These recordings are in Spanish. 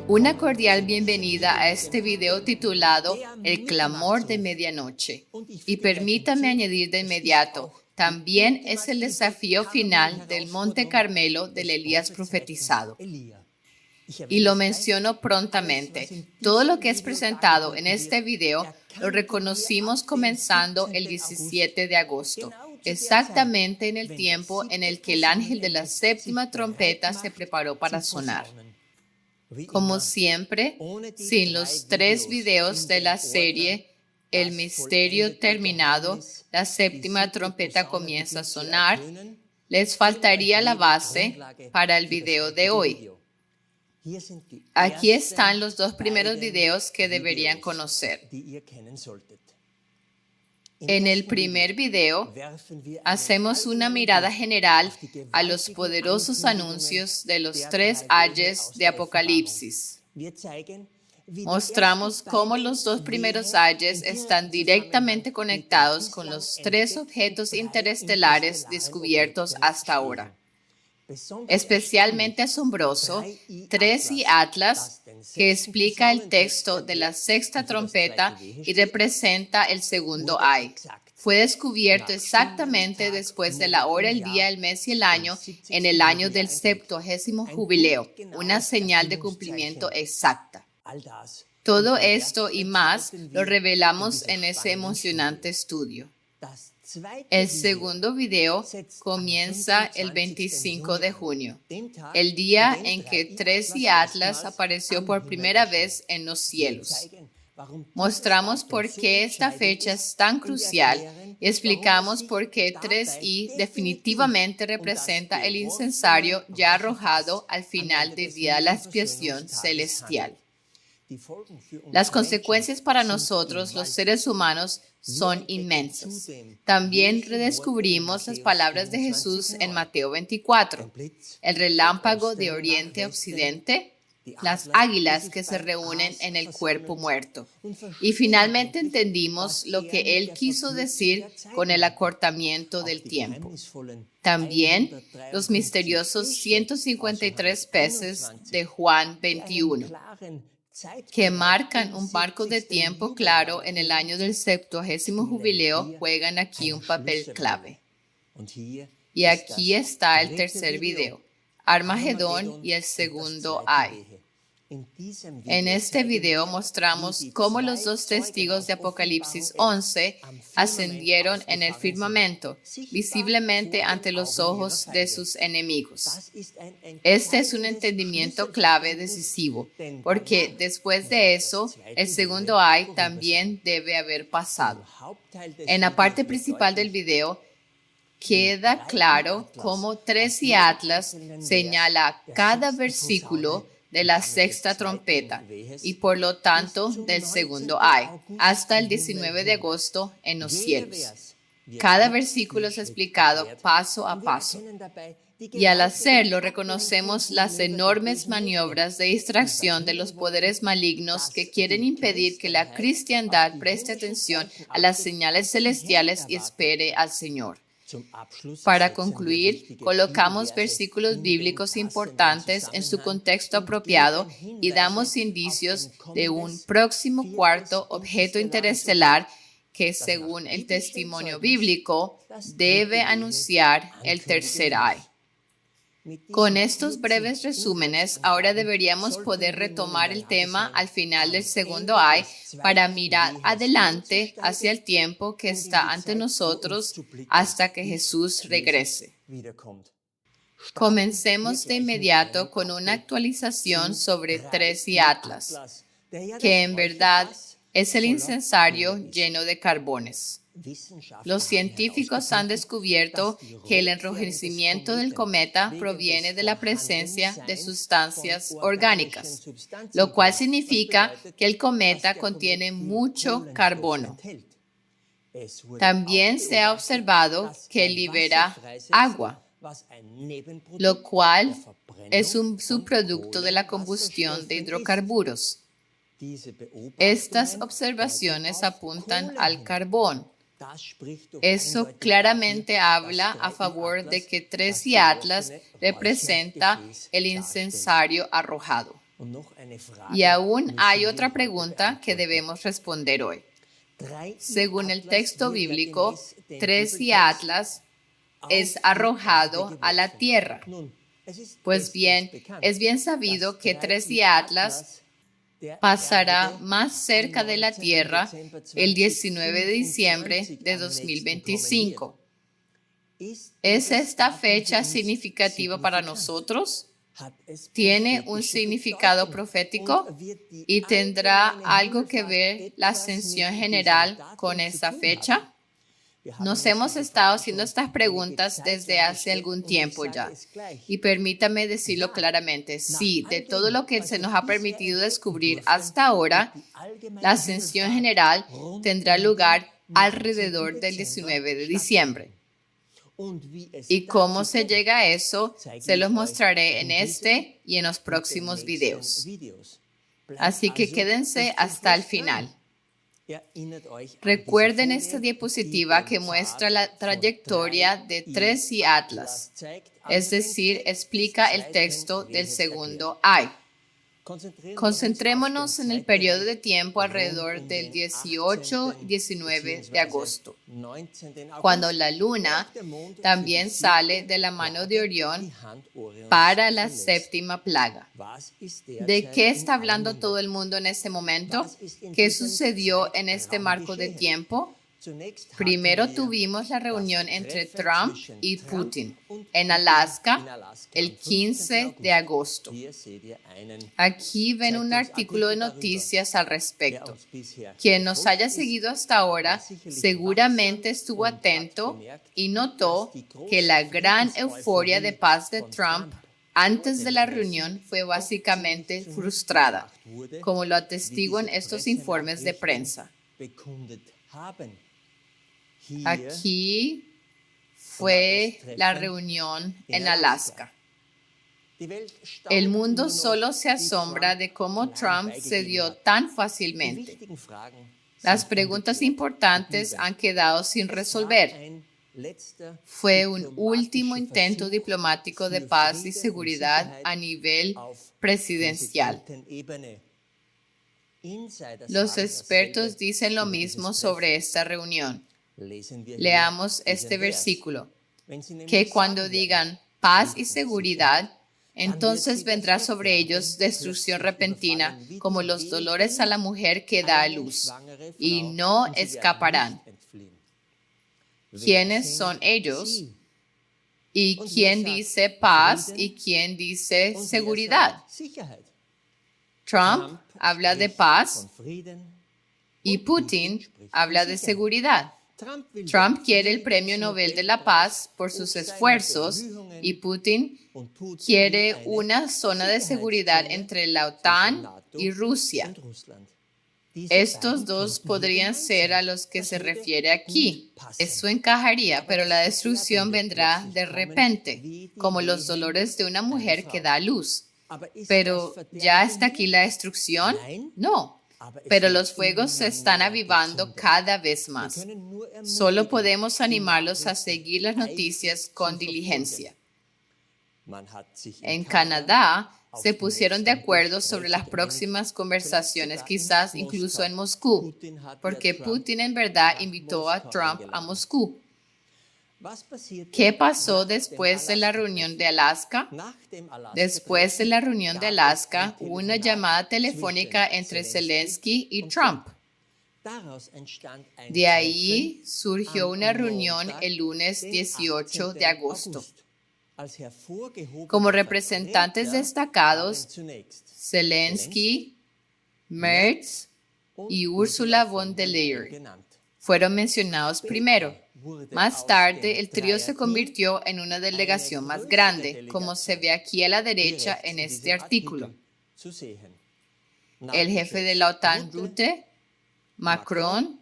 Una cordial bienvenida a este video titulado El clamor de medianoche. Y permítame añadir de inmediato, también es el desafío final del Monte Carmelo del Elías profetizado. Y lo menciono prontamente. Todo lo que es presentado en este video lo reconocimos comenzando el 17 de agosto, exactamente en el tiempo en el que el ángel de la séptima trompeta se preparó para sonar. Como siempre, sin los 3 videos de la serie El misterio terminado, la séptima trompeta comienza a sonar, les faltaría la base para el video de hoy. Aquí están los 2 primeros videos que deberían conocer. En el primer video, hacemos una mirada general a los poderosos anuncios de los 3 ayes de Apocalipsis. Mostramos cómo los 2 primeros ayes están directamente conectados con los 3 objetos interestelares descubiertos hasta ahora. Especialmente asombroso, 3 y Atlas, que explica el texto de la sexta trompeta y representa el segundo ay. Fue descubierto exactamente después de la hora, el día, el mes y el año, en el año del 70º jubileo, una señal de cumplimiento exacta. Todo esto y más lo revelamos en ese emocionante estudio. El segundo video comienza el 25 de junio, el día en que 3 y Atlas apareció por primera vez en los cielos. Mostramos por qué esta fecha es tan crucial y explicamos por qué 3i definitivamente representa el incensario ya arrojado al final del día de la expiación celestial. Las consecuencias para nosotros, los seres humanos, son inmensas. También redescubrimos las palabras de Jesús en Mateo 24, el relámpago de oriente a occidente, las águilas que se reúnen en el cuerpo muerto. Y finalmente entendimos lo que Él quiso decir con el acortamiento del tiempo. También los misteriosos 153 peces de Juan 21. Que marcan un marco de tiempo claro en el año del 70º jubileo, juegan aquí un papel clave. Y aquí está el tercer video, Armagedón y el segundo ay. En este video mostramos cómo los 2 testigos de Apocalipsis 11 ascendieron en el firmamento, visiblemente ante los ojos de sus enemigos. Este es un entendimiento clave decisivo, porque después de eso, el segundo ay también debe haber pasado. En la parte principal del video, queda claro cómo 3 y Atlas señala cada versículo de la sexta trompeta y por lo tanto del segundo ay, hasta el 19 de agosto en los cielos. Cada versículo es explicado paso a paso. Y al hacerlo reconocemos las enormes maniobras de distracción de los poderes malignos que quieren impedir que la cristiandad preste atención a las señales celestiales y espere al Señor. Para concluir, colocamos versículos bíblicos importantes en su contexto apropiado y damos indicios de un próximo cuarto objeto interestelar que, según el testimonio bíblico, debe anunciar el tercer ay. Con estos breves resúmenes, ahora deberíamos poder retomar el tema al final del segundo ay para mirar adelante hacia el tiempo que está ante nosotros hasta que Jesús regrese. Comencemos de inmediato con una actualización sobre 3 y Atlas, que en verdad es el incensario lleno de carbones. Los científicos han descubierto que el enrojecimiento del cometa proviene de la presencia de sustancias orgánicas, lo cual significa que el cometa contiene mucho carbono. También se ha observado que libera agua, lo cual es un subproducto de la combustión de hidrocarburos. Estas observaciones apuntan al carbón. Eso claramente habla a favor de que 3 y Atlas representa el incensario arrojado. Y aún hay otra pregunta que debemos responder hoy. Según el texto bíblico, 3 y Atlas es arrojado a la tierra. Pues bien, es bien sabido que 3 y Atlas pasará más cerca de la tierra el 19 de diciembre de 2025. ¿Es esta fecha significativa para nosotros? ¿Tiene un significado profético? ¿Y tendrá algo que ver la ascensión general con esa fecha? Nos hemos estado haciendo estas preguntas desde hace algún tiempo ya. Y permítame decirlo claramente, sí, de todo lo que se nos ha permitido descubrir hasta ahora, la ascensión general tendrá lugar alrededor del 19 de diciembre. Y cómo se llega a eso, se los mostraré en este y en los próximos videos. Así que quédense hasta el final. Recuerden esta diapositiva que muestra la trayectoria de 3 y Atlas, es decir, explica el texto del segundo ay. Concentrémonos en el periodo de tiempo alrededor del 18-19 de agosto, cuando la luna también sale de la mano de Orión para la séptima plaga. ¿De qué está hablando todo el mundo en este momento? ¿Qué sucedió en este marco de tiempo? Primero tuvimos la reunión entre Trump y Putin en Alaska el 15 de agosto. Aquí ven un artículo de noticias al respecto. Quien nos haya seguido hasta ahora seguramente estuvo atento y notó que la gran euforia de paz de Trump antes de la reunión fue básicamente frustrada, como lo atestiguan estos informes de prensa. Aquí fue la reunión en Alaska. El mundo solo se asombra de cómo Trump cedió tan fácilmente. Las preguntas importantes han quedado sin resolver. Fue un último intento diplomático de paz y seguridad a nivel presidencial. Los expertos dicen lo mismo sobre esta reunión. Leamos este versículo, que cuando digan paz y seguridad, entonces vendrá sobre ellos destrucción repentina, como los dolores a la mujer que da a luz, y no escaparán. ¿Quiénes son ellos? ¿Y quién dice paz y quién dice seguridad? Trump habla de paz y Putin habla de seguridad. Trump quiere el Premio Nobel de la Paz por sus esfuerzos y Putin quiere una zona de seguridad entre la OTAN y Rusia. Estos dos podrían ser a los que se refiere aquí. Eso encajaría, pero la destrucción vendrá de repente, como los dolores de una mujer que da a luz. Pero, ¿ya está aquí la destrucción? No. Pero los fuegos se están avivando cada vez más. Solo podemos animarlos a seguir las noticias con diligencia. En Canadá, se pusieron de acuerdo sobre las próximas conversaciones, quizás incluso en Moscú, porque Putin en verdad invitó a Trump a Moscú. ¿Qué pasó después de la reunión de Alaska? Después de la reunión de Alaska, hubo una llamada telefónica entre Zelensky y Trump. De ahí surgió una reunión el lunes 18 de agosto. Como representantes destacados, Zelensky, Merz y Ursula von der Leyen fueron mencionados primero. Más tarde, el trío se convirtió en una delegación más grande, como se ve aquí a la derecha en este artículo. El jefe de la OTAN, Rutte, Macron,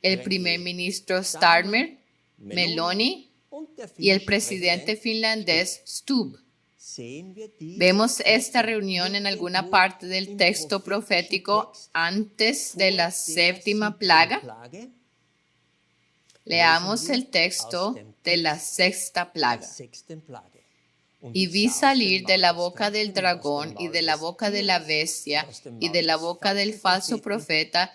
el primer ministro Starmer, Meloni y el presidente finlandés Stubb. Vemos esta reunión en alguna parte del texto profético antes de la séptima plaga. Leamos el texto de la sexta plaga. Y vi salir de la boca del dragón y de la boca de la bestia y de la boca del falso profeta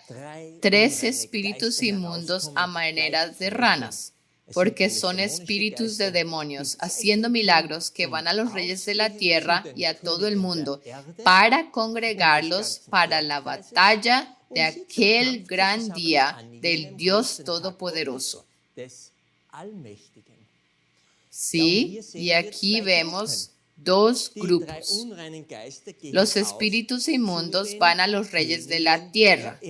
3 espíritus inmundos a manera de ranas, porque son espíritus de demonios, haciendo milagros que van a los reyes de la tierra y a todo el mundo, para congregarlos para la batalla de aquel gran día del Dios Todopoderoso. Sí, y aquí vemos 2 grupos. Los espíritus inmundos van a los reyes de la tierra.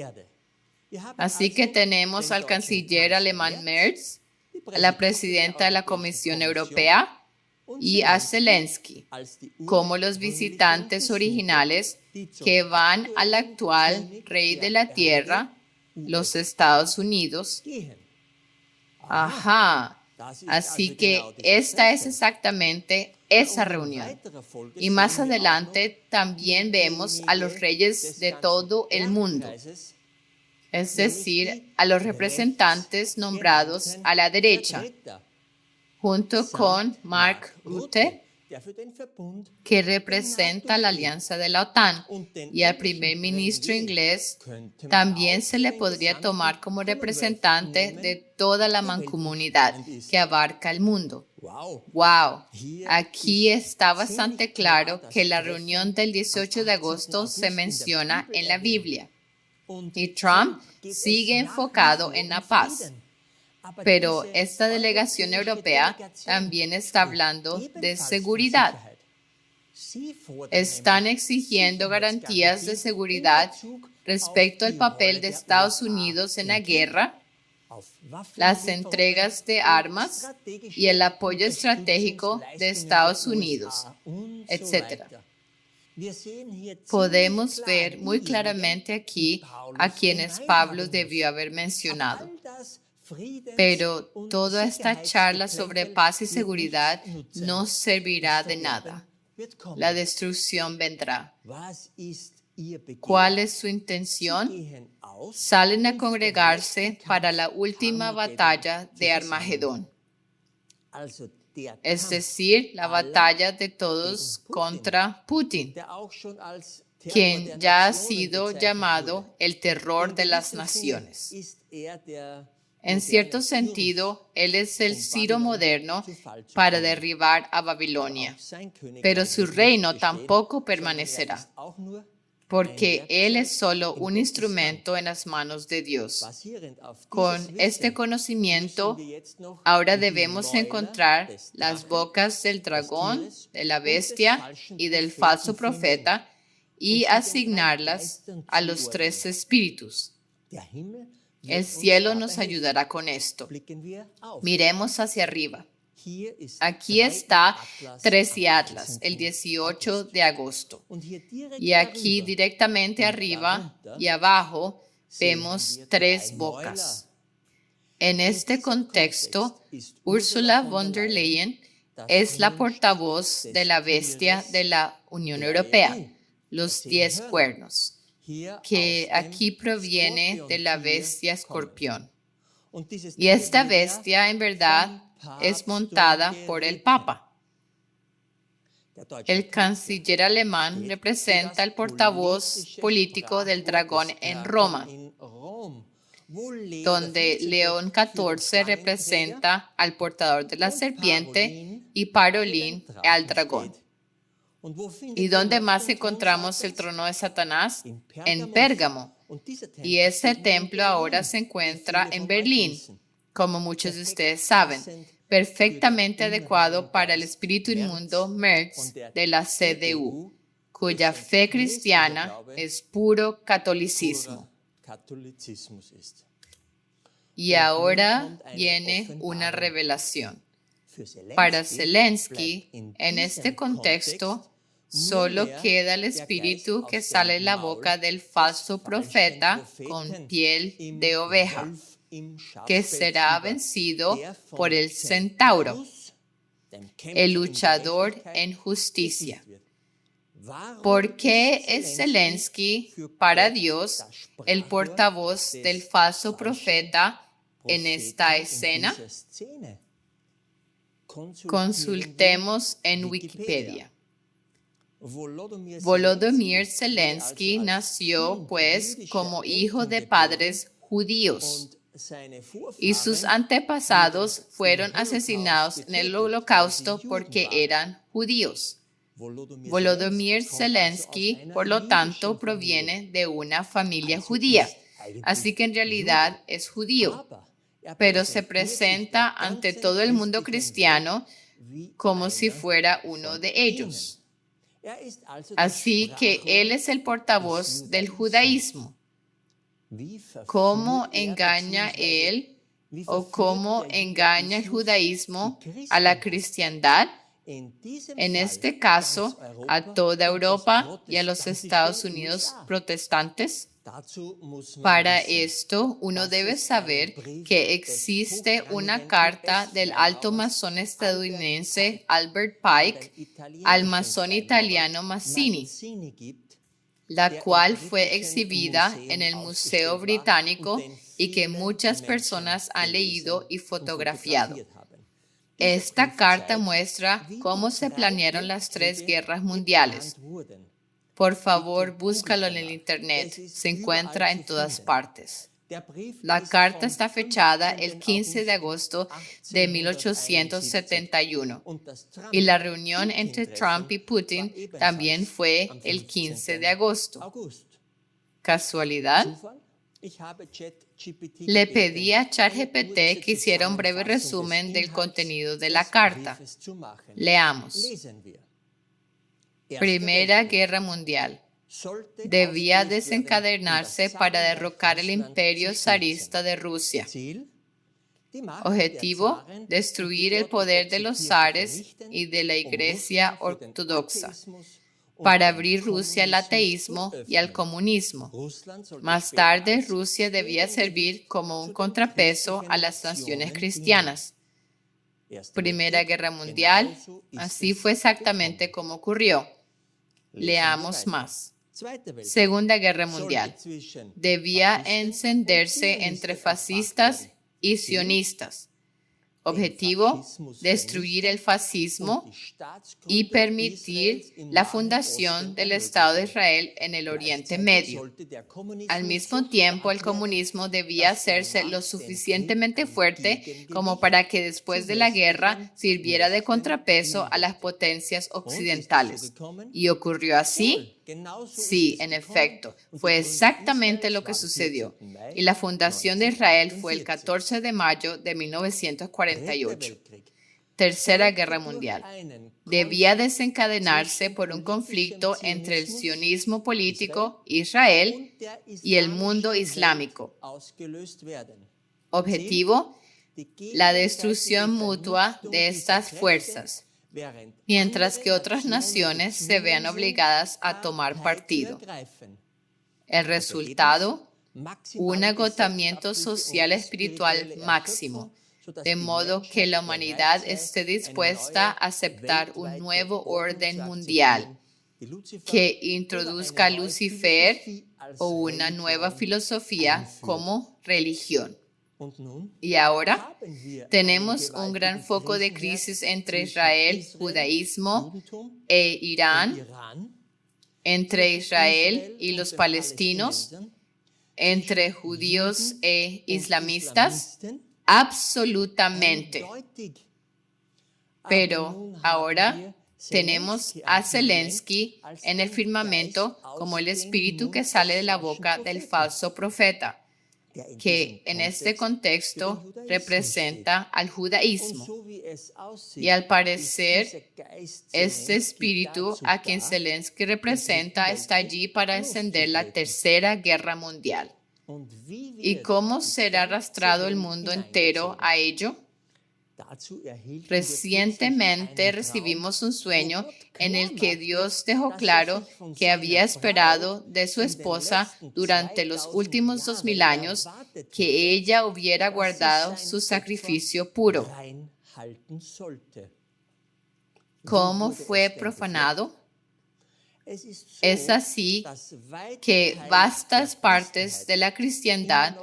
Así que tenemos al canciller alemán Merz, a la presidenta de la Comisión Europea y a Zelensky como los visitantes originales que van al actual rey de la tierra, los Estados Unidos. Ajá. Así que esta es exactamente esa reunión. Y más adelante también vemos a los reyes de todo el mundo, es decir, a los representantes nombrados a la derecha, junto con Mark Rutte, que representa la alianza de la OTAN, y al primer ministro inglés también se le podría tomar como representante de toda la mancomunidad que abarca el mundo. ¡Wow! Aquí está bastante claro que la reunión del 18 de agosto se menciona en la Biblia. Y Trump sigue enfocado en la paz. Pero esta delegación europea también está hablando de seguridad. Están exigiendo garantías de seguridad respecto al papel de Estados Unidos en la guerra, las entregas de armas y el apoyo estratégico de Estados Unidos, etc. Podemos ver muy claramente aquí a quienes Pablo debió haber mencionado. Pero toda esta charla sobre paz y seguridad no servirá de nada. La destrucción vendrá. ¿Cuál es su intención? Salen a congregarse para la última batalla de Armagedón, es decir, la batalla de todos contra Putin, quien ya ha sido llamado el terror de las naciones. En cierto sentido, él es el Ciro moderno para derribar a Babilonia, pero su reino tampoco permanecerá, porque él es solo un instrumento en las manos de Dios. Con este conocimiento, ahora debemos encontrar las bocas del dragón, de la bestia y del falso profeta y asignarlas a los 3 espíritus. El cielo nos ayudará con esto. Miremos hacia arriba. Aquí está 13 Atlas, el 18 de agosto. Y aquí directamente arriba y abajo vemos 3 bocas. En este contexto, Ursula von der Leyen es la portavoz de la bestia de la Unión Europea, los 10 cuernos, que aquí proviene de la bestia escorpión. Y esta bestia en verdad es montada por el Papa. El canciller alemán representa el portavoz político del dragón en Roma, donde León XIV representa al portador de la serpiente y Parolín al dragón. ¿Y dónde más encontramos el trono de Satanás? En Pérgamo. Y ese templo ahora se encuentra en Berlín, como muchos de ustedes saben, perfectamente adecuado para el espíritu inmundo Merz de la CDU, cuya fe cristiana es puro catolicismo. Y ahora viene una revelación. Para Zelensky, en este contexto, solo queda el espíritu que sale de la boca del falso profeta con piel de oveja, que será vencido por el centauro, el luchador en justicia. ¿Por qué es Zelensky para Dios el portavoz del falso profeta en esta escena? Consultemos en Wikipedia. Volodymyr Zelensky nació, pues, como hijo de padres judíos, y sus antepasados fueron asesinados en el Holocausto porque eran judíos. Volodymyr Zelensky, por lo tanto, proviene de una familia judía, así que en realidad es judío, pero se presenta ante todo el mundo cristiano como si fuera uno de ellos. Así que él es el portavoz del judaísmo. ¿Cómo engaña él o cómo engaña el judaísmo a la cristiandad? En este caso, a toda Europa y a los Estados Unidos protestantes. Para esto, uno debe saber que existe una carta del alto masón estadounidense Albert Pike al masón italiano Mazzini, la cual fue exhibida en el Museo Británico y que muchas personas han leído y fotografiado. Esta carta muestra cómo se planearon las 3 guerras mundiales. Por favor, búscalo en el internet. Se encuentra en todas partes. La carta está fechada el 15 de agosto de 1871 y la reunión entre Trump y Putin también fue el 15 de agosto. ¿Casualidad? Le pedí a ChatGPT que hiciera un breve resumen del contenido de la carta. Leamos. Primera Guerra Mundial. Debía desencadenarse para derrocar el imperio zarista de Rusia. Objetivo: destruir el poder de los zares y de la Iglesia ortodoxa, para abrir Rusia al ateísmo y al comunismo. Más tarde, Rusia debía servir como un contrapeso a las naciones cristianas. Primera Guerra Mundial, así fue exactamente como ocurrió. Leamos más. Segunda Guerra Mundial. Debía encenderse entre fascistas y sionistas. Objetivo: destruir el fascismo y permitir la fundación del Estado de Israel en el Oriente Medio. Al mismo tiempo, el comunismo debía hacerse lo suficientemente fuerte como para que después de la guerra sirviera de contrapeso a las potencias occidentales. ¿Y ocurrió así? Sí, en efecto, fue exactamente lo que sucedió. Y la fundación de Israel fue el 14 de mayo de 1948. Tercera Guerra Mundial. Debía desencadenarse por un conflicto entre el sionismo político, Israel, y el mundo islámico. Objetivo: la destrucción mutua de estas fuerzas, mientras que otras naciones se vean obligadas a tomar partido. El resultado: un agotamiento social espiritual máximo, de modo que la humanidad esté dispuesta a aceptar un nuevo orden mundial que introduzca a Lucifer o una nueva filosofía como religión. Y ahora tenemos un gran foco de crisis entre Israel, judaísmo e Irán, entre Israel y los palestinos, entre judíos e islamistas. Absolutamente. Pero ahora tenemos a Zelensky en el firmamento como el espíritu que sale de la boca del falso profeta, que en este contexto representa al judaísmo. Y al parecer, este espíritu a quien Zelensky representa está allí para encender la Tercera Guerra Mundial. ¿Y cómo será arrastrado el mundo entero a ello? Recientemente recibimos un sueño en el que Dios dejó claro que había esperado de su esposa durante los últimos 2000 años que ella hubiera guardado su sacrificio puro. ¿Cómo fue profanado? Es así que vastas partes de la cristiandad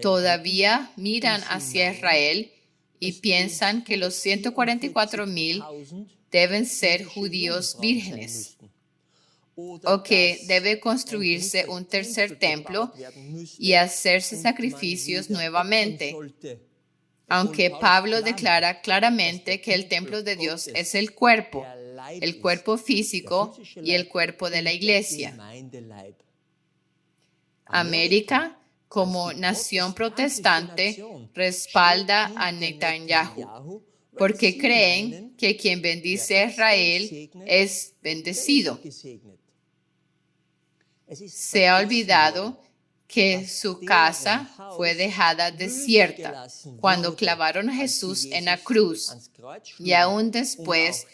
todavía miran hacia Israel y piensan que los 144,000 deben ser judíos vírgenes, o que debe construirse un tercer templo y hacerse sacrificios nuevamente, aunque Pablo declara claramente que el templo de Dios es el cuerpo físico y el cuerpo de la iglesia. América, como nación protestante, respalda a Netanyahu porque creen que quien bendice a Israel es bendecido. Se ha olvidado que su casa fue dejada desierta cuando clavaron a Jesús en la cruz y aún después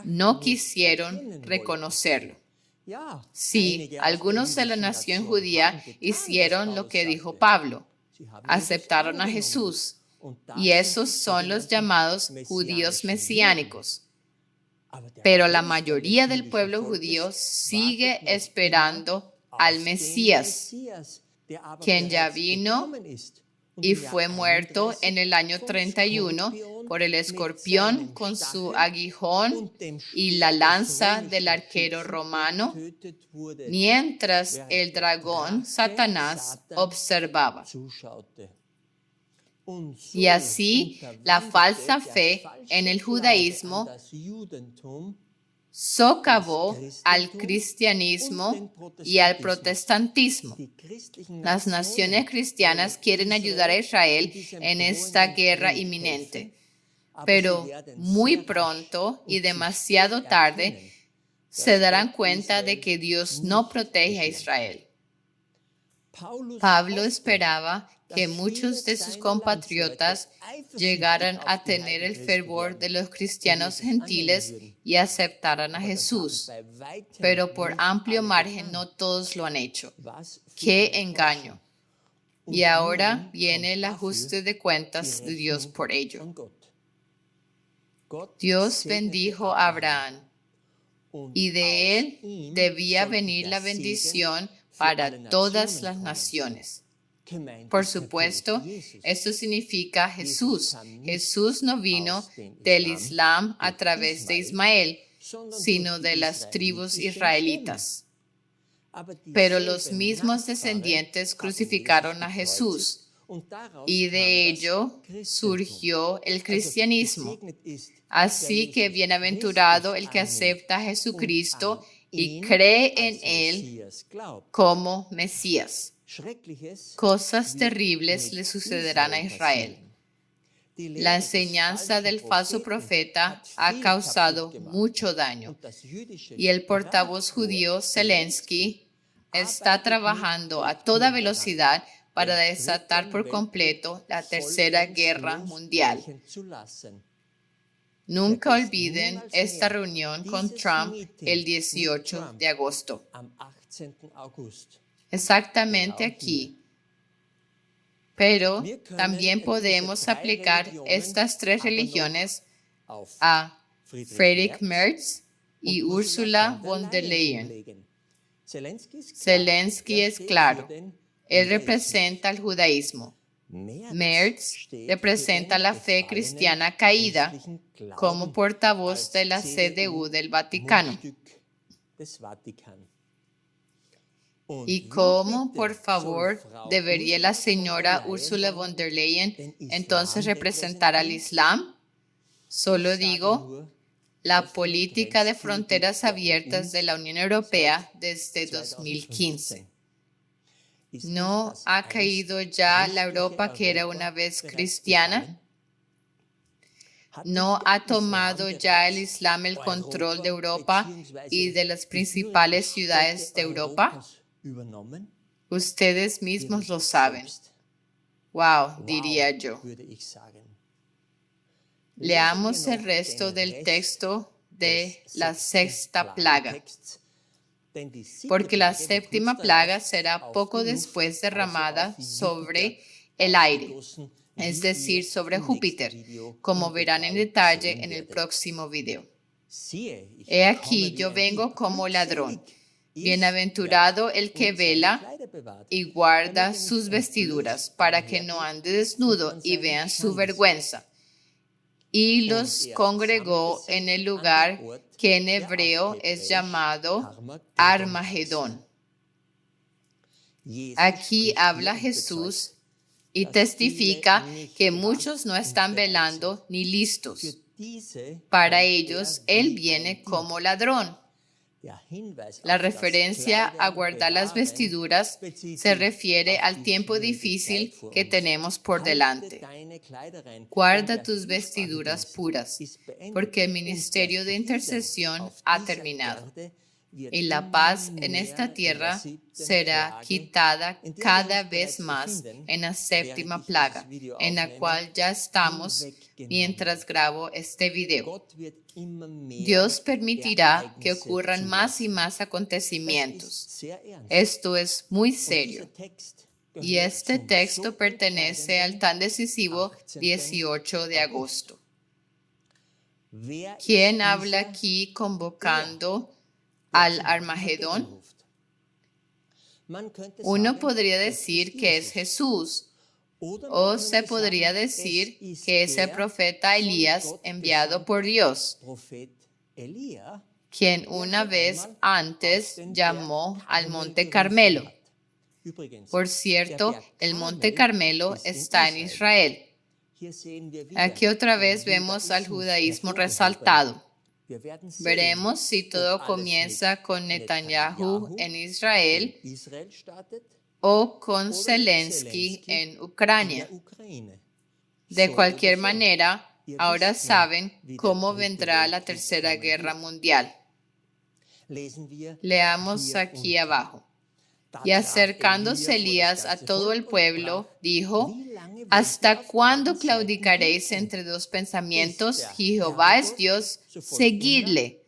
no quisieron reconocerlo. Sí, algunos de la nación judía hicieron lo que dijo Pablo, aceptaron a Jesús, y esos son los llamados judíos mesiánicos. Pero la mayoría del pueblo judío sigue esperando al Mesías, quien ya vino y fue muerto en el año 31 por el escorpión con su aguijón y la lanza del arquero romano, mientras el dragón Satanás observaba. Y así la falsa fe en el judaísmo socavó al cristianismo y al protestantismo. Las naciones cristianas quieren ayudar a Israel en esta guerra inminente, pero muy pronto y demasiado tarde se darán cuenta de que Dios no protege a Israel. Pablo esperaba que muchos de sus compatriotas llegaran a tener el fervor de los cristianos gentiles y aceptaran a Jesús, pero por amplio margen no todos lo han hecho. ¡Qué engaño! Y ahora viene el ajuste de cuentas de Dios por ello. Dios bendijo a Abraham, y de él debía venir la bendición para todas las naciones. Por supuesto, esto significa Jesús. Jesús no vino del Islam a través de Ismael, sino de las tribus israelitas. Pero los mismos descendientes crucificaron a Jesús, y de ello surgió el cristianismo. Así que bienaventurado el que acepta a Jesucristo y cree en Él como Mesías. Cosas terribles le sucederán a Israel. La enseñanza del falso profeta ha causado mucho daño, y el portavoz judío Zelensky está trabajando a toda velocidad para desatar por completo la Tercera Guerra Mundial. Nunca olviden esta reunión con Trump el 18 de agosto. Exactamente aquí. Pero también podemos aplicar estas tres religiones a Friedrich Merz y Ursula von der Leyen. Zelensky es claro. Él representa el judaísmo. Merz representa la fe cristiana caída como portavoz de la CDU del Vaticano. ¿Y cómo, por favor, debería la señora Ursula von der Leyen entonces representar al Islam? Solo digo, la política de fronteras abiertas de la Unión Europea desde 2015. ¿No ha caído ya la Europa que era una vez cristiana? ¿No ha tomado ya el Islam el control de Europa y de las principales ciudades de Europa? Ustedes mismos lo saben. Wow, diría yo. Leamos el resto del texto de la sexta plaga. Porque la séptima plaga será poco después derramada sobre el aire, es decir, sobre Júpiter, como verán en detalle en el próximo video. He aquí, yo vengo como ladrón. Bienaventurado el que vela y guarda sus vestiduras, para que no ande desnudo y vean su vergüenza. y los congregó en el lugar que en hebreo es llamado Armagedón. Aquí habla Jesús y testifica que muchos no están velando ni listos. Para ellos, Él viene como ladrón. La referencia a guardar las vestiduras se refiere al tiempo difícil que tenemos por delante. Guarda tus vestiduras puras, porque el ministerio de intercesión ha terminado. Y la paz en esta tierra será quitada cada vez más en la séptima plaga, en la cual ya estamos mientras grabo este video. Dios permitirá que ocurran más y más acontecimientos. Esto es muy serio. Y este texto pertenece al tan decisivo 18 de agosto. ¿Quién habla aquí convocando al Armagedón? Uno podría decir que es Jesús, o se podría decir que es el profeta Elías enviado por Dios, quien una vez antes llamó al Monte Carmelo. Por cierto, el Monte Carmelo está en Israel. Aquí otra vez vemos al judaísmo resaltado. Veremos si todo comienza con Netanyahu en Israel o con Zelensky en Ucrania. De cualquier manera, ahora saben cómo vendrá la Tercera Guerra Mundial. Leamos aquí abajo. Y acercándose Elías a todo el pueblo, dijo: ¿Hasta cuándo claudicaréis entre dos pensamientos? Jehová es Dios, seguidle.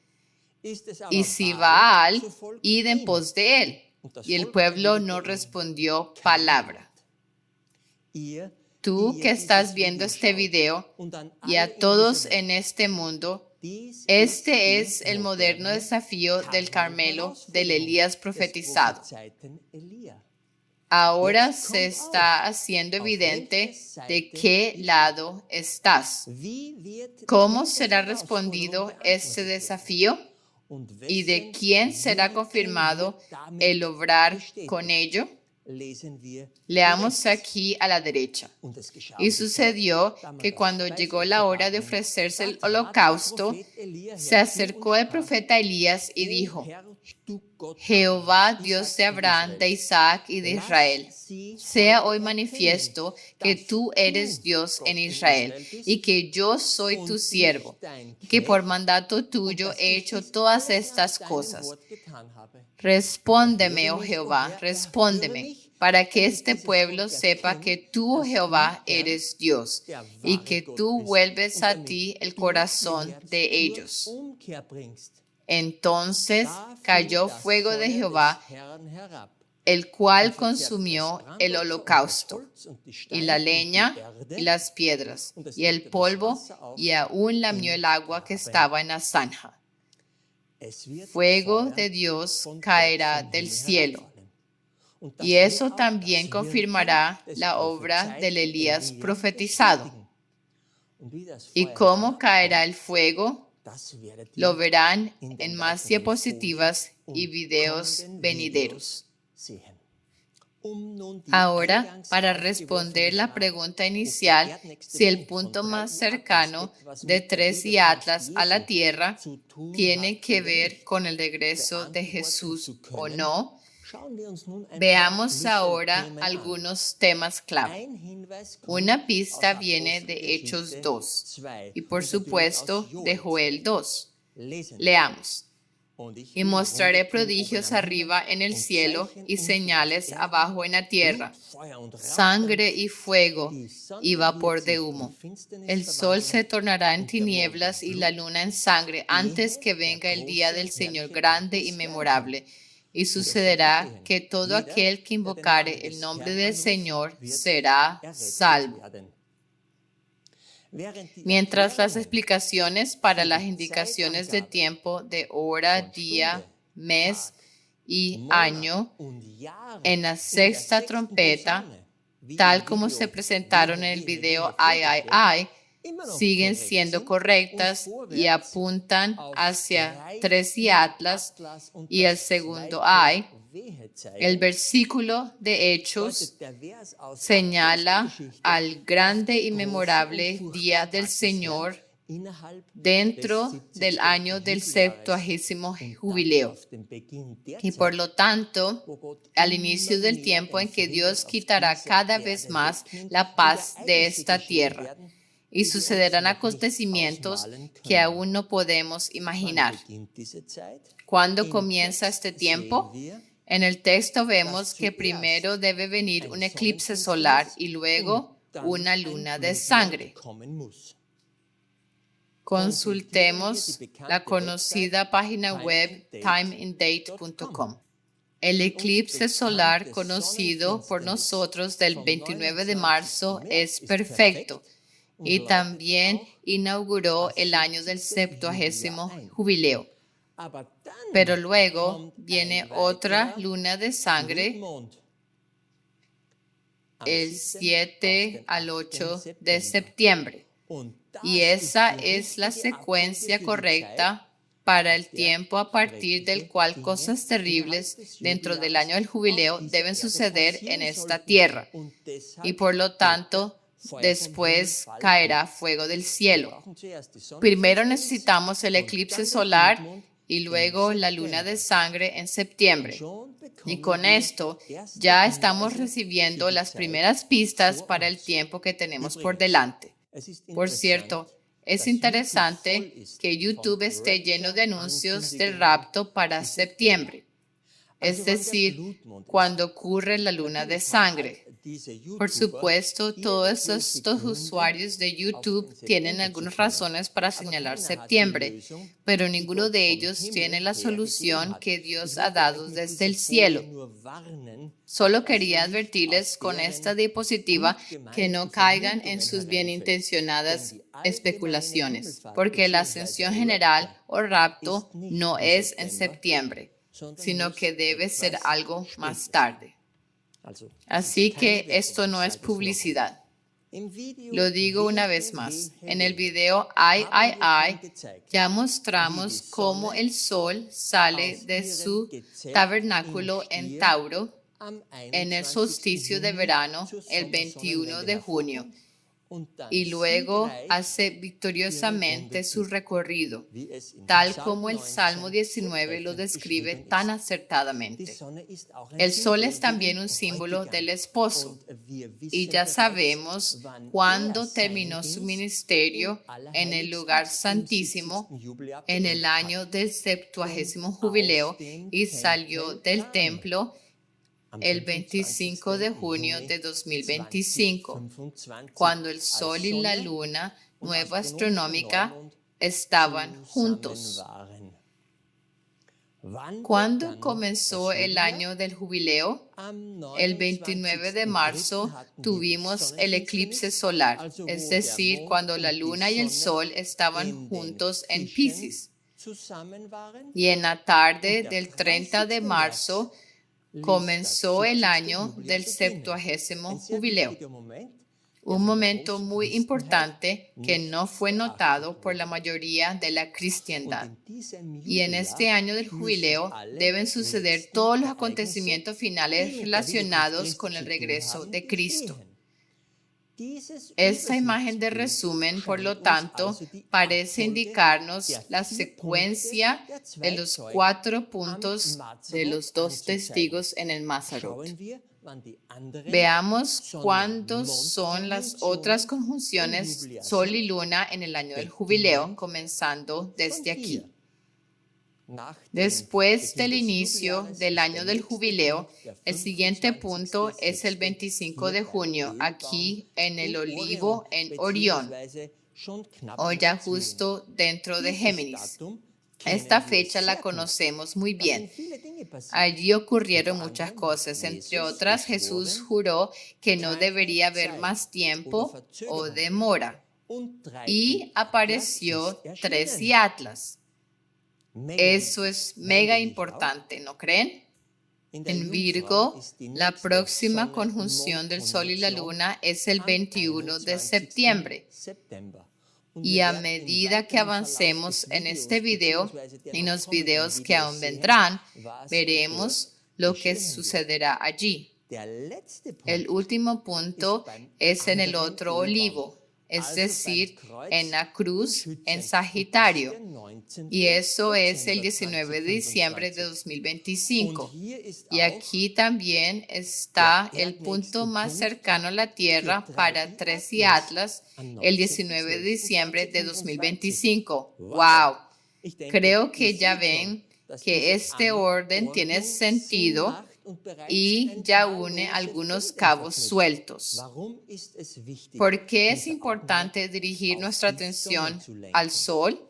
Y si Baal, id en pos de él. Y el pueblo no respondió palabra. Tú que estás viendo este video y a todos en este mundo, este es el moderno desafío del Carmelo del Elías profetizado. Ahora se está haciendo evidente de qué lado estás. ¿Cómo será respondido este desafío? ¿Y de quién será confirmado el obrar con ello? Leamos aquí a la derecha. Y sucedió que cuando llegó la hora de ofrecerse el holocausto, se acercó el profeta Elías y dijo: Jehová, Dios de Abraham, de Isaac y de Israel, sea hoy manifiesto que tú eres Dios en Israel y que yo soy tu siervo, que por mandato tuyo he hecho todas estas cosas. Respóndeme, oh Jehová, respóndeme, para que este pueblo sepa que tú, oh Jehová, eres Dios y que tú vuelves a ti el corazón de ellos. Entonces cayó fuego de Jehová, el cual consumió el holocausto, y la leña, y las piedras, y el polvo, y aún lamió el agua que estaba en la zanja. Fuego de Dios caerá del cielo. Y eso también confirmará la obra del Elías profetizado. ¿Y cómo caerá el fuego? Lo verán en más diapositivas y videos venideros. Ahora, para responder la pregunta inicial, si el punto más cercano de Tres y Atlas a la Tierra tiene que ver con el regreso de Jesús o no, veamos ahora algunos temas clave. Una pista viene de Hechos 2 y por supuesto de Joel 2. Leamos. Y mostraré prodigios arriba en el cielo y señales abajo en la tierra, sangre y fuego y vapor de humo. El sol se tornará en tinieblas y la luna en sangre antes que venga el día del Señor grande y memorable. Y sucederá que todo aquel que invocare el nombre del Señor será salvo. Mientras las explicaciones para las indicaciones de tiempo de hora, día, mes y año en la sexta trompeta, tal como se presentaron en el video Ay, ay, ay, siguen siendo correctas y apuntan hacia 3 y Atlas y el segundo ay. El versículo de Hechos señala al grande y memorable día del Señor dentro del año del 70º jubileo. Y por lo tanto, al inicio del tiempo en que Dios quitará cada vez más la paz de esta tierra. Y sucederán acontecimientos que aún no podemos imaginar. ¿Cuándo comienza este tiempo? En el texto vemos que primero debe venir un eclipse solar y luego una luna de sangre. Consultemos la conocida página web timeanddate.com. El eclipse solar conocido por nosotros del 29 de marzo es perfecto y también inauguró el año del 70º jubileo. Pero luego viene otra luna de sangre el 7 al 8 de septiembre. Y esa es la secuencia correcta para el tiempo a partir del cual cosas terribles dentro del año del jubileo deben suceder en esta tierra. Y por lo tanto, después caerá fuego del cielo. Primero necesitamos el eclipse solar y luego la luna de sangre en septiembre. Y con esto ya estamos recibiendo las primeras pistas para el tiempo que tenemos por delante. Por cierto, es interesante que YouTube esté lleno de anuncios del rapto para septiembre, es decir, cuando ocurre la luna de sangre. Por supuesto, todos estos usuarios de YouTube tienen algunas razones para señalar septiembre, pero ninguno de ellos tiene la solución que Dios ha dado desde el cielo. Solo quería advertirles con esta diapositiva que no caigan en sus bienintencionadas especulaciones, porque la ascensión general o rapto no es en septiembre, sino que debe ser algo más tarde. Así que esto no es publicidad. Lo digo una vez más. En el video ya mostramos cómo el sol sale de su tabernáculo en Tauro en el solsticio de verano el 21 de junio y luego hace victoriosamente su recorrido, tal como el Salmo 19 lo describe tan acertadamente. El sol es también un símbolo del esposo, y ya sabemos cuándo terminó su ministerio en el lugar santísimo en el año del 70º jubileo y salió del templo el 25 de junio de 2025, cuando el Sol y la Luna nueva astronómica estaban juntos. ¿Cuándo comenzó el año del jubileo? El 29 de marzo tuvimos el eclipse solar, es decir, cuando la Luna y el Sol estaban juntos en Piscis. Y en la tarde del 30 de marzo, comenzó el año del 70º jubileo, un momento muy importante que no fue notado por la mayoría de la cristiandad. Y en este año del jubileo deben suceder todos los acontecimientos finales relacionados con el regreso de Cristo. Esta imagen de resumen, por lo tanto, parece indicarnos la secuencia de los 4 puntos de los 2 testigos en el Mazarot. Veamos cuándo son las otras conjunciones Sol y Luna en el año del jubileo, comenzando desde aquí. Después del inicio del año del jubileo, el siguiente punto es el 25 de junio, aquí en el Olivo en Orión, o ya justo dentro de Géminis. Esta fecha la conocemos muy bien. Allí ocurrieron muchas cosas, entre otras, Jesús juró que no debería haber más tiempo o demora, y apareció 3 y Atlas. Eso es mega importante, ¿no creen? En Virgo, la próxima conjunción del Sol y la Luna es el 21 de septiembre. Y a medida que avancemos en este video y en los videos que aún vendrán, veremos lo que sucederá allí. El último punto es en el otro olivo, es decir, en la cruz en Sagitario. Y eso es el 19 de diciembre de 2025. Y aquí también está el punto más cercano a la Tierra para 3 y Atlas, el 19 de diciembre de 2025. ¡Wow! Creo que ya ven que este orden tiene sentido y ya une algunos cabos sueltos. ¿Por qué es importante dirigir nuestra atención al sol?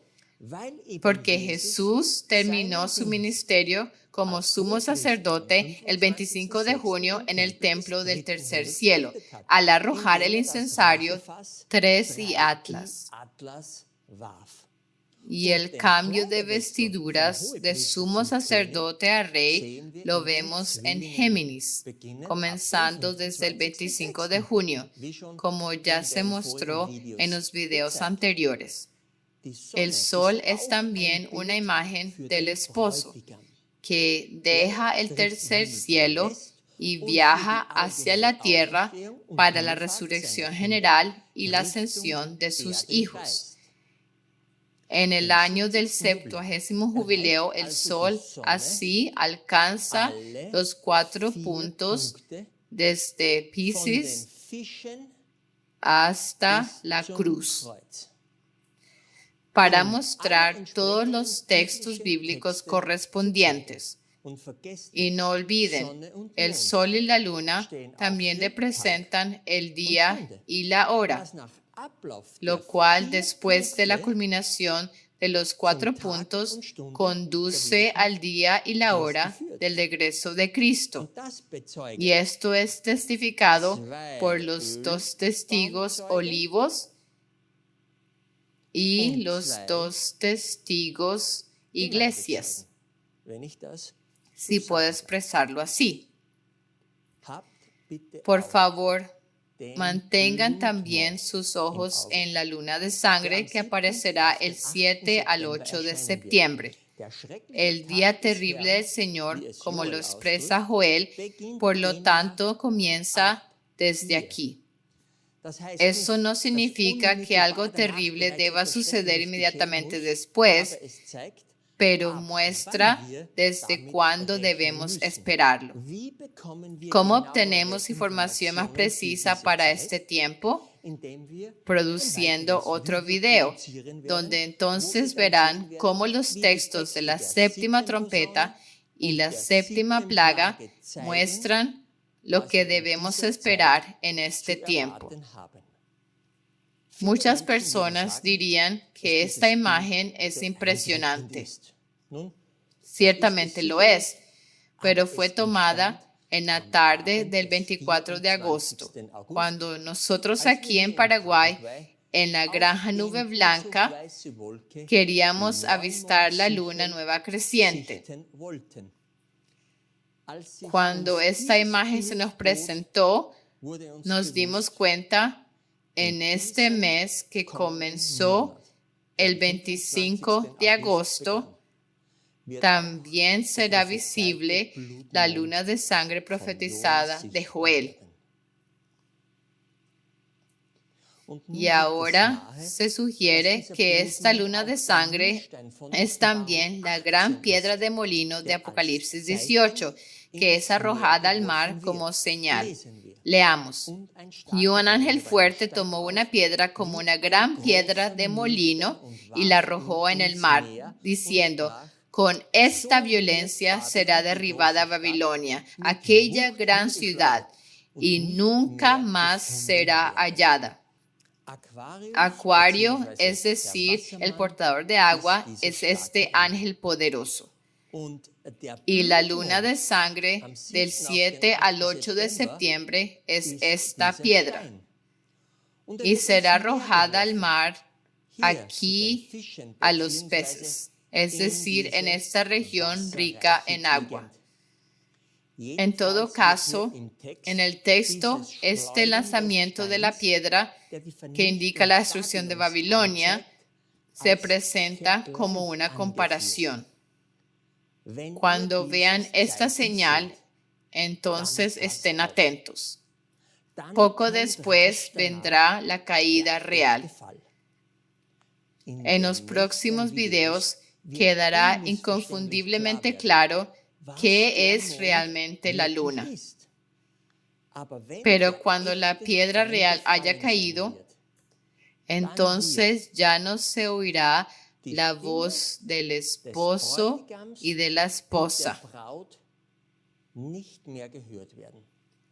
Porque Jesús terminó su ministerio como sumo sacerdote el 25 de junio en el templo del tercer cielo, al arrojar el incensario 3 y Atlas. Y el cambio de vestiduras de sumo sacerdote a rey lo vemos en Géminis, comenzando desde el 25 de junio, como ya se mostró en los videos anteriores. El sol es también una imagen del esposo, que deja el tercer cielo y viaja hacia la tierra para la resurrección general y la ascensión de sus hijos. En el año del 70º jubileo, el sol así alcanza los 4 puntos desde Piscis hasta la cruz, para mostrar todos los textos bíblicos correspondientes. Y no olviden, el sol y la luna también representan el día y la hora, lo cual después de la culminación de los 4 puntos conduce al día y la hora del regreso de Cristo. Y esto es testificado por los 2 testigos olivos y los 2 testigos iglesias, si puedo expresarlo así. Por favor, mantengan también sus ojos en la luna de sangre que aparecerá el 7 al 8 de septiembre. El día terrible del Señor, como lo expresa Joel, por lo tanto comienza desde aquí. Eso no significa que algo terrible deba suceder inmediatamente después, pero muestra desde cuándo debemos esperarlo. ¿Cómo obtenemos información más precisa para este tiempo? Produciendo otro video, donde entonces verán cómo los textos de la 7ª trompeta y la 7ª plaga muestran lo que debemos esperar en este tiempo. Muchas personas dirían que esta imagen es impresionante. Ciertamente lo es, pero fue tomada en la tarde del 24 de agosto, cuando nosotros aquí en Paraguay, en la Granja Nube Blanca, queríamos avistar la luna nueva creciente. Cuando esta imagen se nos presentó, nos dimos cuenta en este mes que comenzó el 25 de agosto, también será visible la luna de sangre profetizada de Joel. Y ahora se sugiere que esta luna de sangre es también la gran piedra de molino de Apocalipsis 18, que es arrojada al mar como señal. Leamos. Y un ángel fuerte tomó una piedra como una gran piedra de molino y la arrojó en el mar, diciendo: con esta violencia será derribada Babilonia, aquella gran ciudad, y nunca más será hallada. Acuario, es decir, el portador de agua, es este ángel poderoso. Y la luna de sangre del 7 al 8 de septiembre es esta piedra. Y será arrojada al mar, aquí a los peces, es decir, en esta región rica en agua. En todo caso, en el texto, este lanzamiento de la piedra que indica la destrucción de Babilonia, se presenta como una comparación. Cuando vean esta señal, entonces estén atentos. Poco después vendrá la caída real. En los próximos videos quedará inconfundiblemente claro qué es realmente la luna. Pero cuando la piedra real haya caído, entonces ya no se oirá la voz del esposo y de la esposa.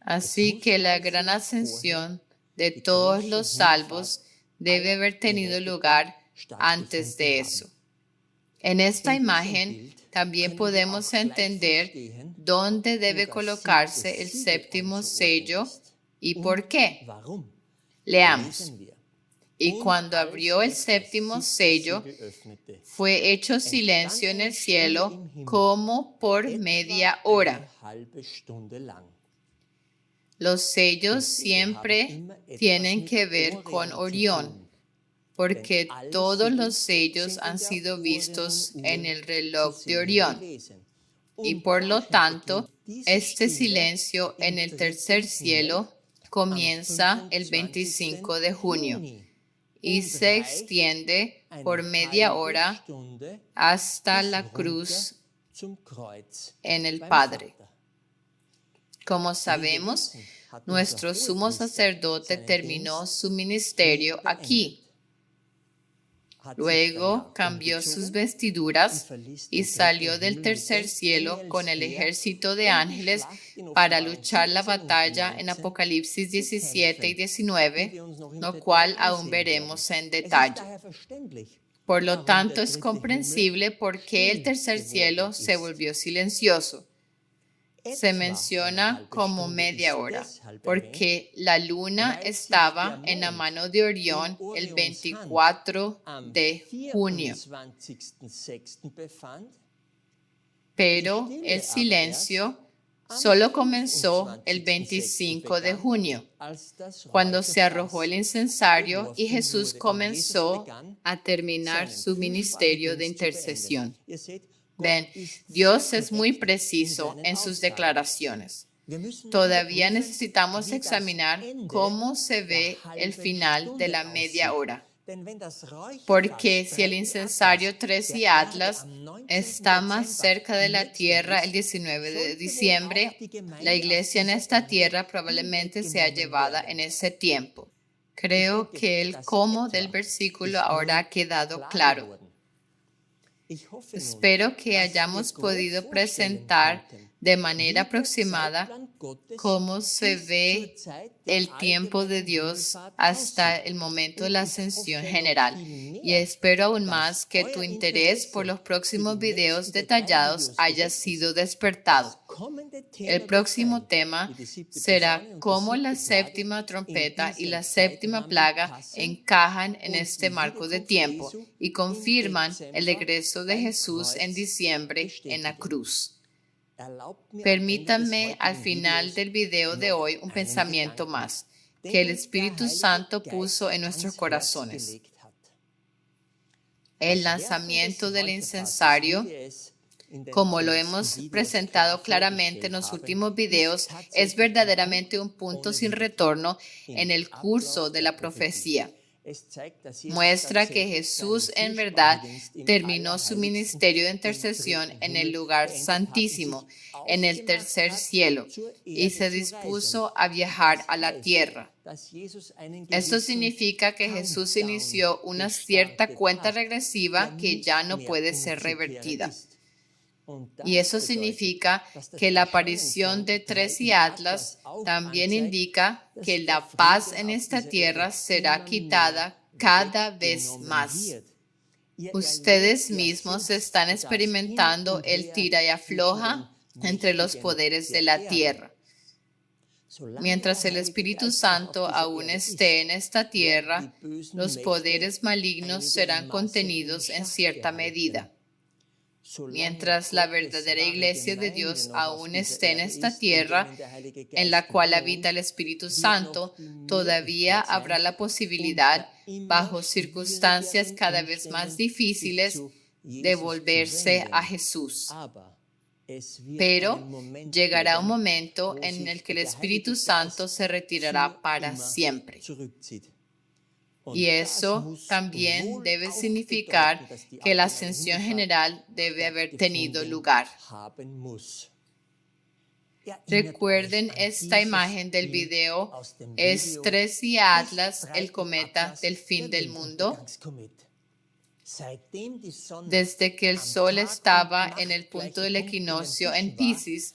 Así que la gran ascensión de todos los salvos debe haber tenido lugar antes de eso. En esta imagen también podemos entender dónde debe colocarse el séptimo sello y por qué. Leamos. Y cuando abrió el séptimo sello, fue hecho silencio en el cielo como por media hora. Los sellos siempre tienen que ver con Orión, porque todos los sellos han sido vistos en el reloj de Orión. Y por lo tanto, este silencio en el tercer cielo comienza el 25 de junio y se extiende por media hora hasta la cruz en el Padre. Como sabemos, nuestro sumo sacerdote terminó su ministerio aquí. Luego cambió sus vestiduras y salió del tercer cielo con el ejército de ángeles para luchar la batalla en Apocalipsis 17 y 19, lo cual aún veremos en detalle. Por lo tanto, es comprensible por qué el tercer cielo se volvió silencioso. Se menciona como media hora, porque la luna estaba en la mano de Orión el 24 de junio. Pero el silencio solo comenzó el 25 de junio, cuando se arrojó el incensario y Jesús comenzó a terminar su ministerio de intercesión. Ven, Dios es muy preciso en sus declaraciones. Todavía necesitamos examinar cómo se ve el final de la media hora. Porque si el incensario 3 y Atlas está más cerca de la tierra el 19 de diciembre, la iglesia en esta tierra probablemente sea llevada en ese tiempo. Creo que el cómo del versículo ahora ha quedado claro. Espero que hayamos podido presentar de manera aproximada cómo se ve el tiempo de Dios hasta el momento de la ascensión general. Y espero aún más que tu interés por los próximos videos detallados haya sido despertado. El próximo tema será cómo la séptima trompeta y la séptima plaga encajan en este marco de tiempo y confirman el regreso de Jesús en diciembre en la cruz. Permítanme al final del video de hoy un pensamiento más que el Espíritu Santo puso en nuestros corazones. El lanzamiento del incensario, como lo hemos presentado claramente en los últimos videos, es verdaderamente un punto sin retorno en el curso de la profecía. Muestra que Jesús en verdad terminó su ministerio de intercesión en el lugar santísimo, en el tercer cielo, y se dispuso a viajar a la tierra. Esto significa que Jesús inició una cierta cuenta regresiva que ya no puede ser revertida. Y eso significa que la aparición de 3 y Atlas también indica que la paz en esta tierra será quitada cada vez más. Ustedes mismos están experimentando el tira y afloja entre los poderes de la tierra. Mientras el Espíritu Santo aún esté en esta tierra, los poderes malignos serán contenidos en cierta medida. mientras la verdadera iglesia de Dios aún esté en esta tierra, en la cual habita el Espíritu Santo, todavía habrá la posibilidad, bajo circunstancias cada vez más difíciles, de volverse a Jesús. Pero llegará un momento en el que el Espíritu Santo se retirará para siempre. Y eso también debe significar que la ascensión general debe haber tenido lugar. Recuerden esta imagen del video Estrés y Atlas, el cometa del fin del mundo. Desde que el Sol estaba en el punto del equinoccio en Piscis,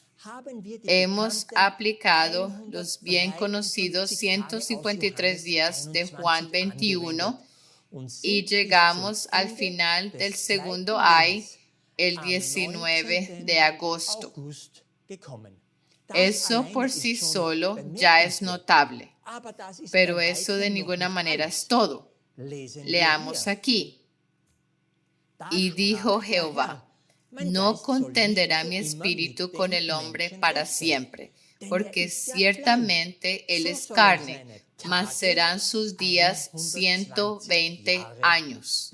hemos aplicado los bien conocidos 153 días de Juan 21 y llegamos al final del segundo ay, el 19 de agosto. Eso por sí solo ya es notable, pero eso de ninguna manera es todo. Leamos aquí. Y dijo Jehová: no contenderá mi espíritu con el hombre para siempre, porque ciertamente él es carne, mas serán sus días 120 años.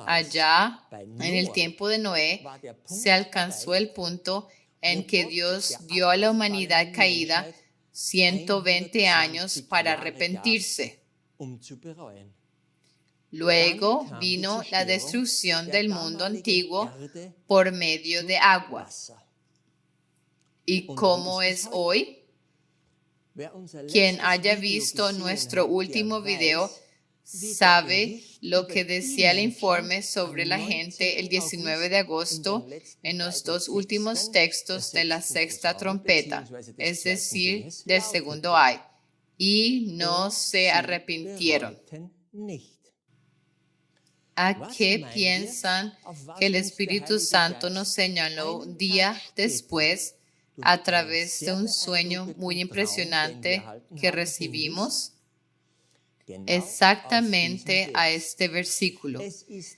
Allá, en el tiempo de Noé, se alcanzó el punto en que Dios dio a la humanidad caída 120 años para arrepentirse. Luego vino la destrucción del mundo antiguo por medio de agua. ¿Y cómo es hoy? Quien haya visto nuestro último video sabe lo que decía el informe sobre la gente el 19 de agosto en los dos últimos textos de la sexta trompeta, es decir, del segundo ay, y no se arrepintieron. ¿A qué piensan que el Espíritu Santo nos señaló un día después a través de un sueño muy impresionante que recibimos? Exactamente a este versículo.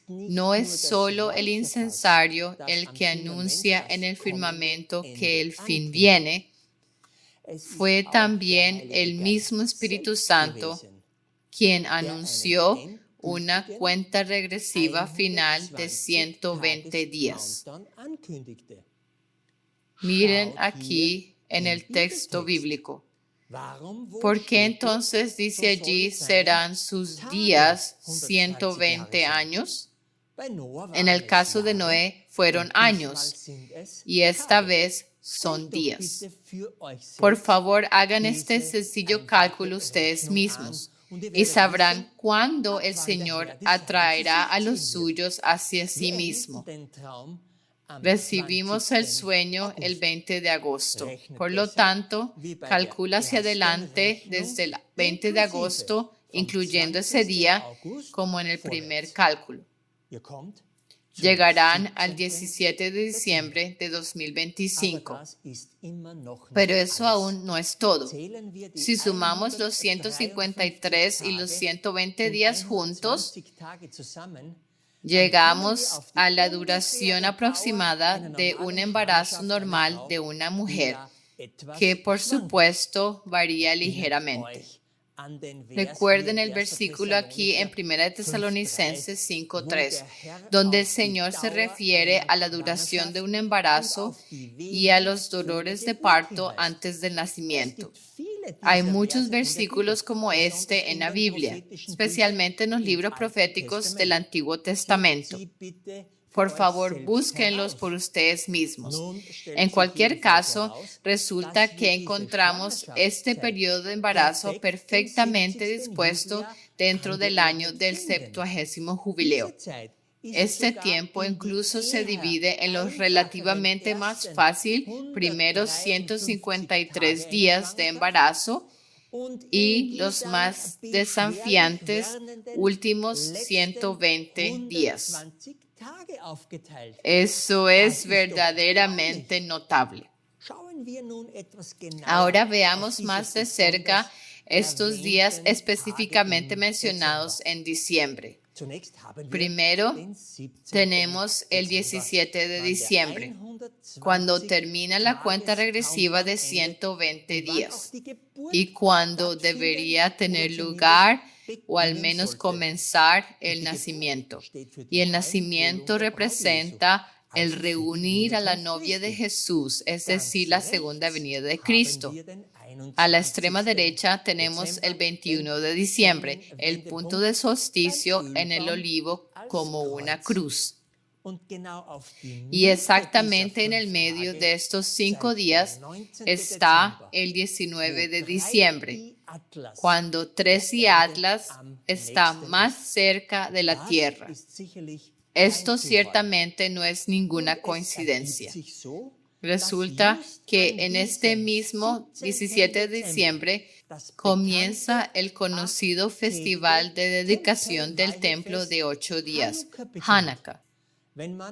No es solo el incensario el que anuncia en el firmamento que el fin viene, fue también el mismo Espíritu Santo quien anunció una cuenta regresiva final de 120 días. Miren aquí en el texto bíblico. ¿Por qué entonces dice allí serán sus días 120 años? En el caso de Noé fueron años y esta vez son días. Por favor, hagan este sencillo cálculo ustedes mismos y sabrán cuándo el Señor atraerá a los suyos hacia sí mismo. Recibimos el sueño el 20 de agosto. Por lo tanto, calcula hacia adelante desde el 20 de agosto, incluyendo ese día, como en el primer cálculo. Llegarán al 17 de diciembre de 2025. Pero eso aún no es todo. Si sumamos los 153 y los 120 días juntos, llegamos a la duración aproximada de un embarazo normal de una mujer, que por supuesto varía ligeramente. Recuerden el versículo aquí en 1 Tesalonicenses 5:3, donde el Señor se refiere a la duración de un embarazo y a los dolores de parto antes del nacimiento. Hay muchos versículos como este en la Biblia, especialmente en los libros proféticos del Antiguo Testamento. Por favor, búsquenlos por ustedes mismos. En cualquier caso, resulta que encontramos este periodo de embarazo perfectamente dispuesto dentro del año del 70º jubileo. Este tiempo incluso se divide en los relativamente más fácil primeros 153 días de embarazo y los más desafiantes últimos 120 días. Eso es verdaderamente notable. Ahora veamos más de cerca estos días específicamente mencionados en diciembre. Primero, tenemos el 17 de diciembre, cuando termina la cuenta regresiva de 120 días y cuando debería tener lugar o al menos comenzar el nacimiento. Y el nacimiento representa el reunir a la novia de Jesús, es decir, la segunda venida de Cristo. A la extrema derecha tenemos el 21 de diciembre, el punto de solsticio en el olivo como una cruz. Y exactamente en el medio de estos 5 días está el 19 de diciembre, cuando Tres Atlas está más cerca de la Tierra. Esto ciertamente no es ninguna coincidencia. Resulta que en este mismo 17 de diciembre comienza el conocido festival de dedicación del templo de 8 días, Hanukkah.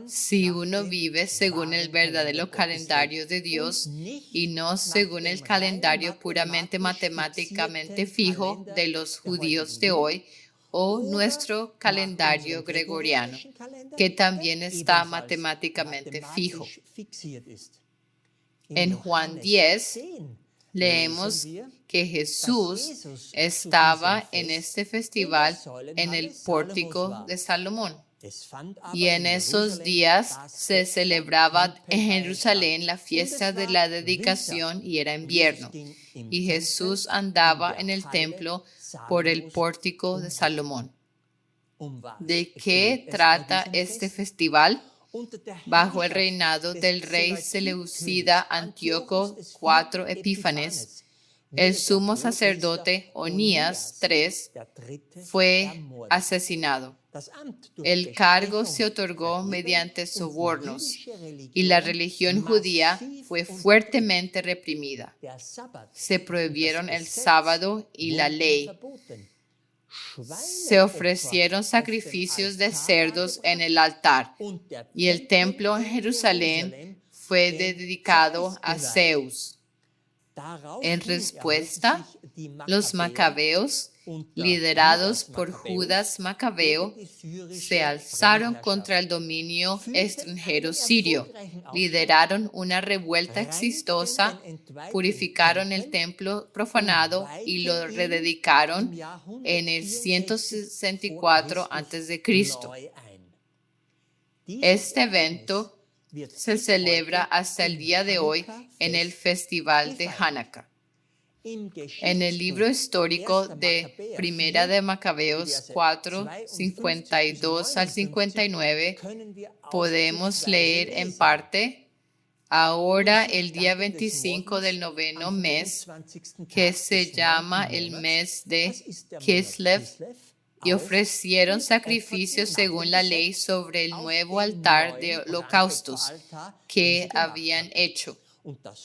Si uno vive según el verdadero calendario de Dios y no según el calendario puramente matemáticamente fijo de los judíos de hoy, o nuestro calendario gregoriano, que también está matemáticamente fijo. En Juan 10 leemos que Jesús estaba en este festival en el pórtico de Salomón. Y en esos días se celebraba en Jerusalén la fiesta de la dedicación y era invierno. Y Jesús andaba en el templo por el pórtico de Salomón. ¿De qué trata este festival? Bajo el reinado del rey seleucida Antíoco IV Epífanes, el sumo sacerdote Onías III fue asesinado. El cargo se otorgó mediante sobornos y la religión judía fue fuertemente reprimida. Se prohibieron el sábado y la ley. Se ofrecieron sacrificios de cerdos en el altar y el templo en Jerusalén fue dedicado a Zeus. En respuesta, los macabeos, liderados por Judas Macabeo, se alzaron contra el dominio extranjero sirio, lideraron una revuelta exitosa, purificaron el templo profanado y lo rededicaron en el 164 a.C. Este evento se celebra hasta el día de hoy en el Festival de Hanukkah. En el libro histórico de Primera de Macabeos 4, 52 al 59, podemos leer en parte: ahora el día 25 del noveno mes, que se llama el mes de Kislev, y ofrecieron sacrificios según la ley sobre el nuevo altar de holocaustos que habían hecho.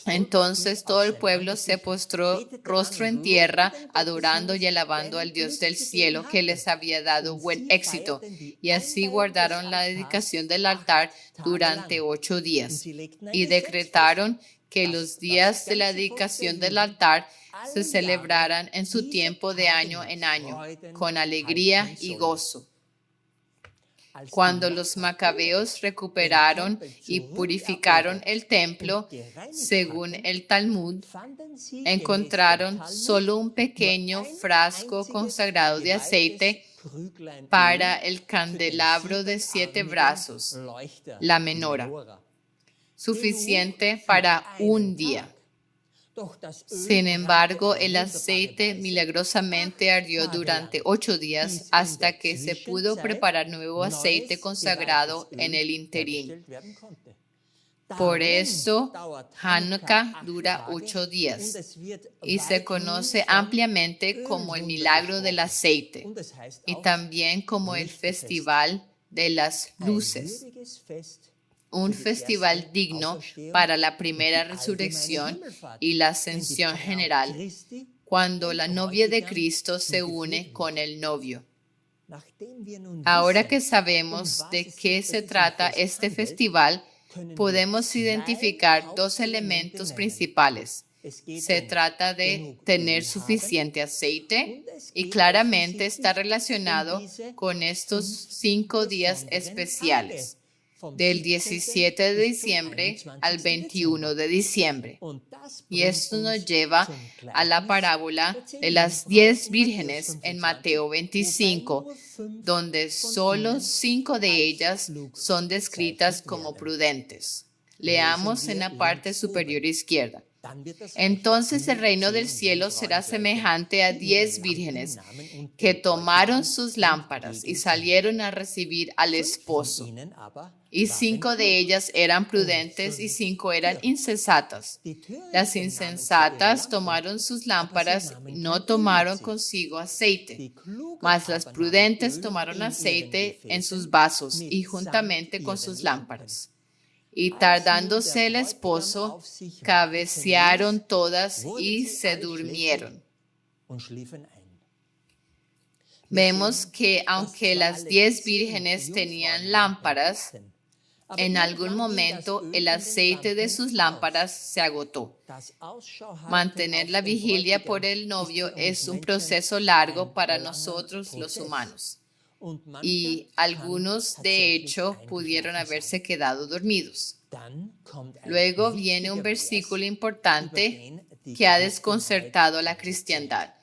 Entonces todo el pueblo se postró rostro en tierra, adorando y alabando al Dios del cielo que les había dado buen éxito. Y así guardaron la dedicación del altar durante 8 días. Y decretaron que los días de la dedicación del altar se celebraran en su tiempo de año en año, con alegría y gozo. Cuando los macabeos recuperaron y purificaron el templo, según el Talmud, encontraron solo un pequeño frasco consagrado de aceite para el candelabro de 7 brazos, la menora, suficiente para un día. Sin embargo, el aceite milagrosamente ardió durante 8 días hasta que se pudo preparar nuevo aceite consagrado en el interín. Por eso, Hanukkah dura 8 días y se conoce ampliamente como el milagro del aceite y también como el Festival de las Luces. Un festival digno para la primera resurrección y la ascensión general, cuando la novia de Cristo se une con el novio. Ahora que sabemos de qué se trata este festival, podemos identificar 2 elementos principales. Se trata de tener suficiente aceite y claramente está relacionado con estos 5 días especiales, del 17 de diciembre al 21 de diciembre. Y esto nos lleva a la parábola de las 10 vírgenes en Mateo 25, donde solo 5 de ellas son descritas como prudentes. Leamos en la parte superior izquierda. Entonces el reino del cielo será semejante a 10 vírgenes que tomaron sus lámparas y salieron a recibir al esposo. Y 5 de ellas eran prudentes y 5 eran insensatas. Las insensatas tomaron sus lámparas y no tomaron consigo aceite, mas las prudentes tomaron aceite en sus vasos y juntamente con sus lámparas. Y tardándose el esposo, cabecearon todas y se durmieron. Vemos que aunque las 10 vírgenes tenían lámparas, en algún momento el aceite de sus lámparas se agotó. Mantener la vigilia por el novio es un proceso largo para nosotros los humanos. Y algunos, de hecho, pudieron haberse quedado dormidos. Luego viene un versículo importante que ha desconcertado a la cristiandad.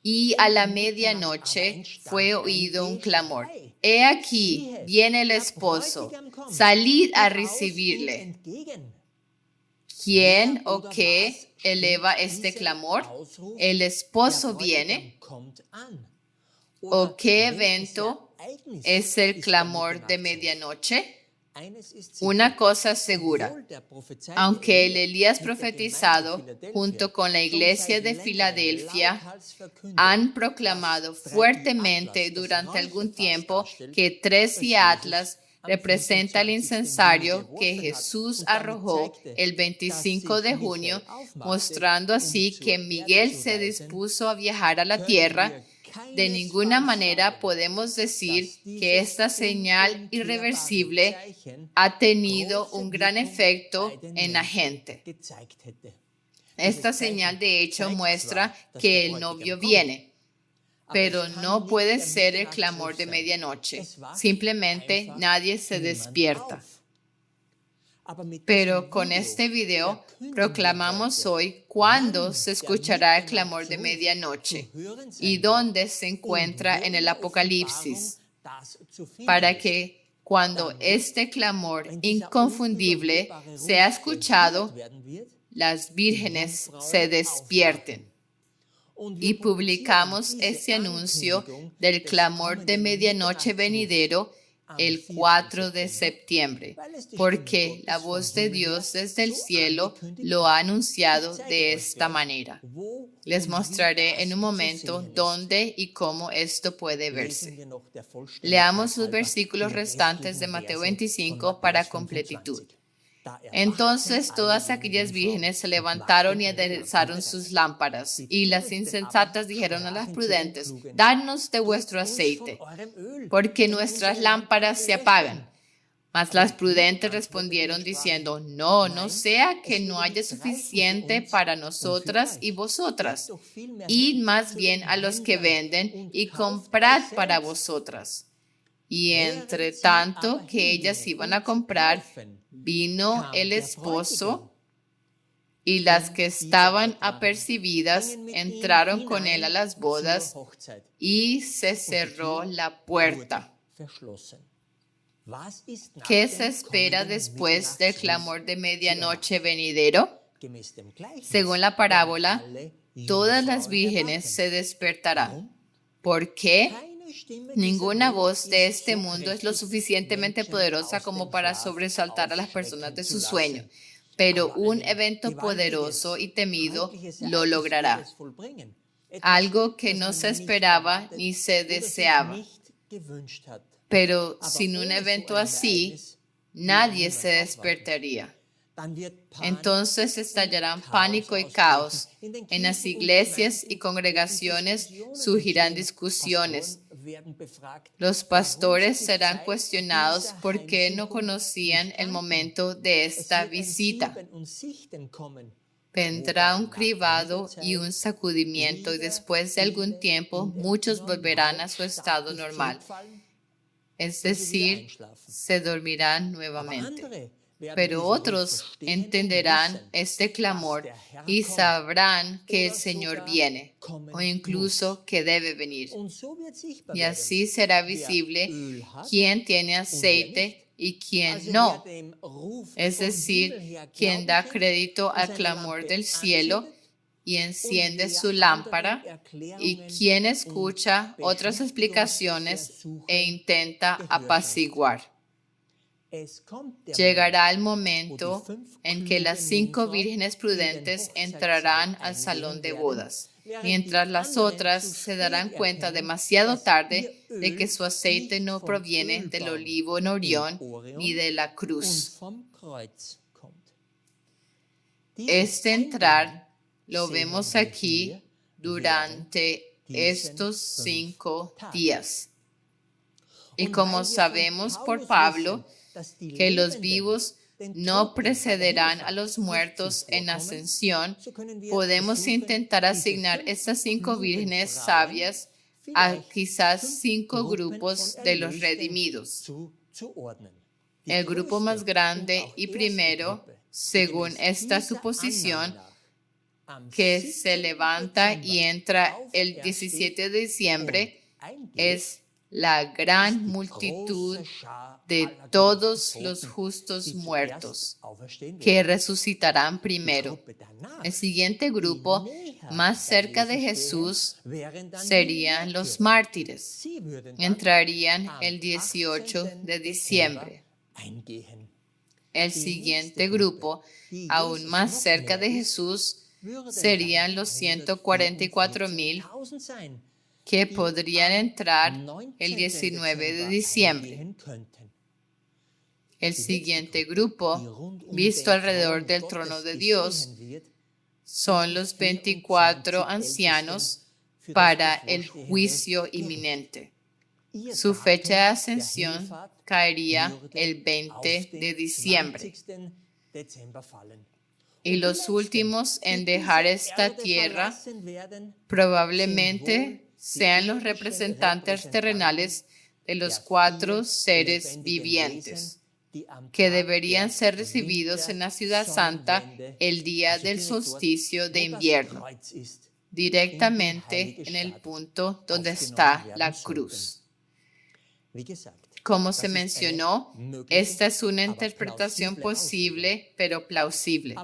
Y a la medianoche fue oído un clamor. He aquí, viene el esposo, salid a recibirle. ¿Quién o qué eleva este clamor? El esposo viene. ¿O qué evento es el clamor de medianoche? Una cosa segura, aunque el Elías profetizado junto con la iglesia de Filadelfia han proclamado fuertemente durante algún tiempo que 13 atlas representa el incensario que Jesús arrojó el 25 de junio, mostrando así que Miguel se dispuso a viajar a la tierra. De ninguna manera podemos decir que esta señal irreversible ha tenido un gran efecto en la gente. Esta señal de hecho muestra que el novio viene, pero no puede ser el clamor de medianoche. Simplemente nadie se despierta. Pero con este video proclamamos hoy cuándo se escuchará el clamor de medianoche y dónde se encuentra en el Apocalipsis, para que cuando este clamor inconfundible sea escuchado, las vírgenes se despierten. Y publicamos este anuncio del clamor de medianoche venidero el 4 de septiembre, porque la voz de Dios desde el cielo lo ha anunciado de esta manera. Les mostraré en un momento dónde y cómo esto puede verse. Leamos los versículos restantes de Mateo 25 para completitud. Entonces todas aquellas vírgenes se levantaron y aderezaron sus lámparas, y las insensatas dijeron a las prudentes: danos de vuestro aceite, porque nuestras lámparas se apagan. Mas las prudentes respondieron diciendo: no sea que no haya suficiente para nosotras y vosotras. Id más bien a los que venden y comprad para vosotras. Y entre tanto que ellas iban a comprar, vino el esposo, y las que estaban apercibidas entraron con él a las bodas, y se cerró la puerta. ¿Qué se espera después del clamor de medianoche venidero? Según la parábola, todas las vírgenes se despertarán. ¿Por qué? Ninguna voz de este mundo es lo suficientemente poderosa como para sobresaltar a las personas de su sueño, pero un evento poderoso y temido lo logrará. Algo que no se esperaba ni se deseaba. Pero sin un evento así, nadie se despertaría. Entonces estallarán pánico y caos. En las iglesias y congregaciones surgirán discusiones. Los pastores serán cuestionados por qué no conocían el momento de esta visita. Vendrá un cribado y un sacudimiento, y después de algún tiempo muchos volverán a su estado normal, es decir, se dormirán nuevamente. Pero otros entenderán este clamor y sabrán que el Señor viene, o incluso que debe venir. Y así será visible quién tiene aceite y quién no. Es decir, quien da crédito al clamor del cielo y enciende su lámpara, y quien escucha otras explicaciones e intenta apaciguar. Llegará el momento en que las 5 vírgenes prudentes entrarán al salón de bodas, mientras las otras se darán cuenta demasiado tarde de que su aceite no proviene del olivo en Orión ni de la cruz. Este entrar lo vemos aquí durante estos 5 días. Y como sabemos por Pablo, que los vivos no precederán a los muertos en ascensión, podemos intentar asignar estas 5 vírgenes sabias a quizás 5 grupos de los redimidos. El grupo más grande y primero, según esta suposición, que se levanta y entra el 17 de diciembre, es la gran multitud de todos los justos muertos que resucitarán primero. El siguiente grupo, más cerca de Jesús, serían los mártires. Entrarían el 18 de diciembre. El siguiente grupo, aún más cerca de Jesús, serían los 144,000 que podrían entrar el 19 de diciembre. El siguiente grupo, visto alrededor del trono de Dios, son los 24 ancianos para el juicio inminente. Su fecha de ascensión caería el 20 de diciembre. Y los últimos en dejar esta tierra probablemente sean los representantes terrenales de los 4 seres vivientes, que deberían ser recibidos en la ciudad santa el día del solsticio de invierno, directamente en el punto donde está la cruz. Como se mencionó, esta es una interpretación posible, pero plausible.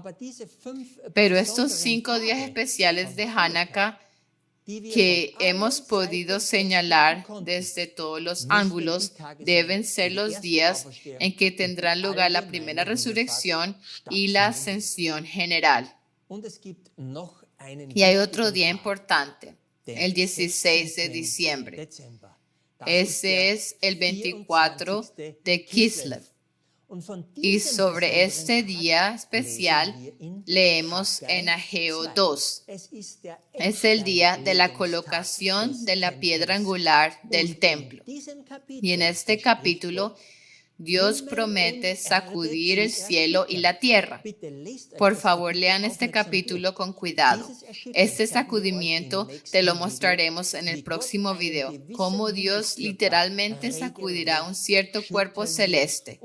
Pero estos 5 días especiales de Hanukkah que hemos podido señalar desde todos los ángulos deben ser los días en que tendrán lugar la primera resurrección y la ascensión general. Y hay otro día importante, el 16 de diciembre. Ese es el 24 de Kislev. Y sobre este día especial leemos en Ageo 2. Es el día de la colocación de la piedra angular del templo. Y en este capítulo, Dios promete sacudir el cielo y la tierra. Por favor, lean este capítulo con cuidado. Este sacudimiento te lo mostraremos en el próximo video, cómo Dios literalmente sacudirá un cierto cuerpo celeste,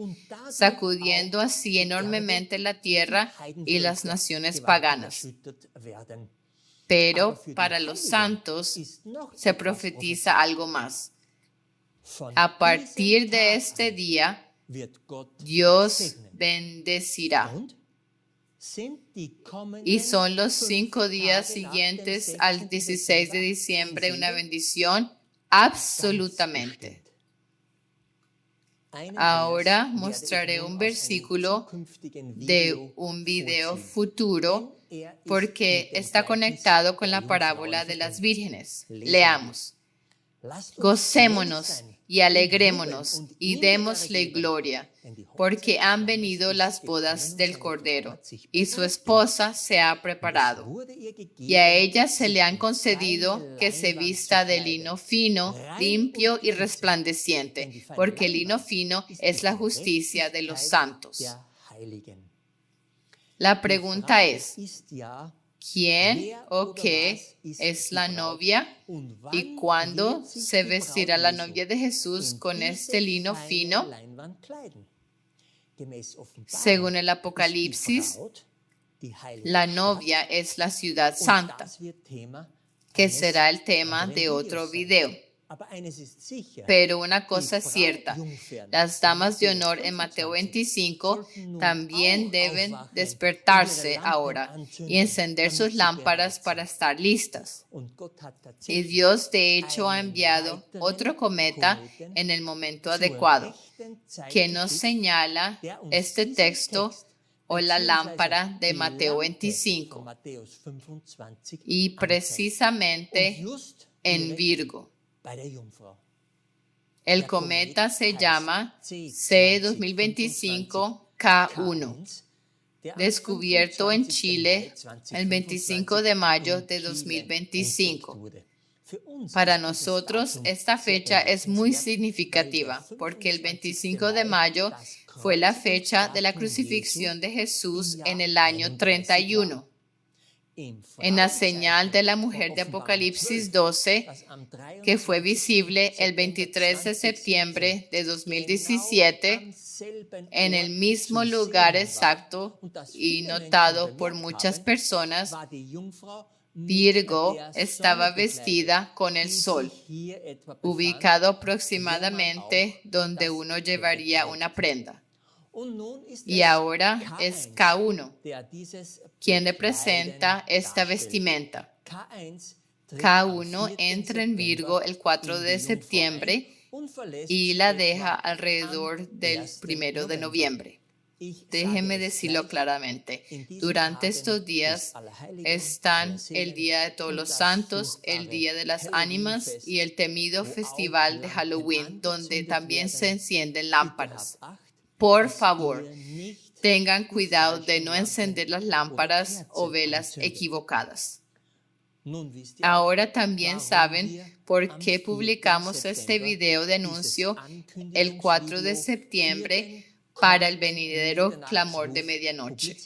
sacudiendo así enormemente la tierra y las naciones paganas. Pero para los santos se profetiza algo más. A partir de este día, Dios bendecirá. Y son los 5 días siguientes al 16 de diciembre una bendición absolutamente. Ahora mostraré un versículo de un video futuro porque está conectado con la parábola de las vírgenes. Leamos. Gocémonos y alegrémonos y démosle gloria, porque han venido las bodas del Cordero, y su esposa se ha preparado. Y a ella se le han concedido que se vista de lino fino, limpio y resplandeciente, porque el lino fino es la justicia de los santos. La pregunta es, ist ja, ¿quién o qué es la novia y cuándo se vestirá la novia de Jesús con este lino fino? Según el Apocalipsis, la novia es la ciudad santa, que será el tema de otro video. Pero una cosa es cierta, las damas de honor en Mateo 25 también deben despertarse ahora y encender sus lámparas para estar listas. Y Dios de hecho ha enviado otro cometa en el momento adecuado, que nos señala este texto o la lámpara de Mateo 25 y precisamente en Virgo. El cometa se llama C2025K1, descubierto en Chile el 25 de mayo de 2025. Para nosotros, esta fecha es muy significativa porque el 25 de mayo fue la fecha de la crucifixión de Jesús en el año 31. En la señal de la mujer de Apocalipsis 12, que fue visible el 23 de septiembre de 2017, en el mismo lugar exacto y notado por muchas personas, Virgo estaba vestida con el sol, ubicado aproximadamente donde uno llevaría una prenda. Y ahora es K1, quien representa esta vestimenta. K1 entra en Virgo el 4 de septiembre y la deja alrededor del 1 de noviembre. Déjeme decirlo claramente, durante estos días están el Día de Todos los Santos, el Día de las Ánimas y el temido festival de Halloween, donde también se encienden lámparas. Por favor, tengan cuidado de no encender las lámparas o velas equivocadas. Ahora también saben por qué publicamos este video de anuncio el 4 de septiembre para el venidero clamor de medianoche.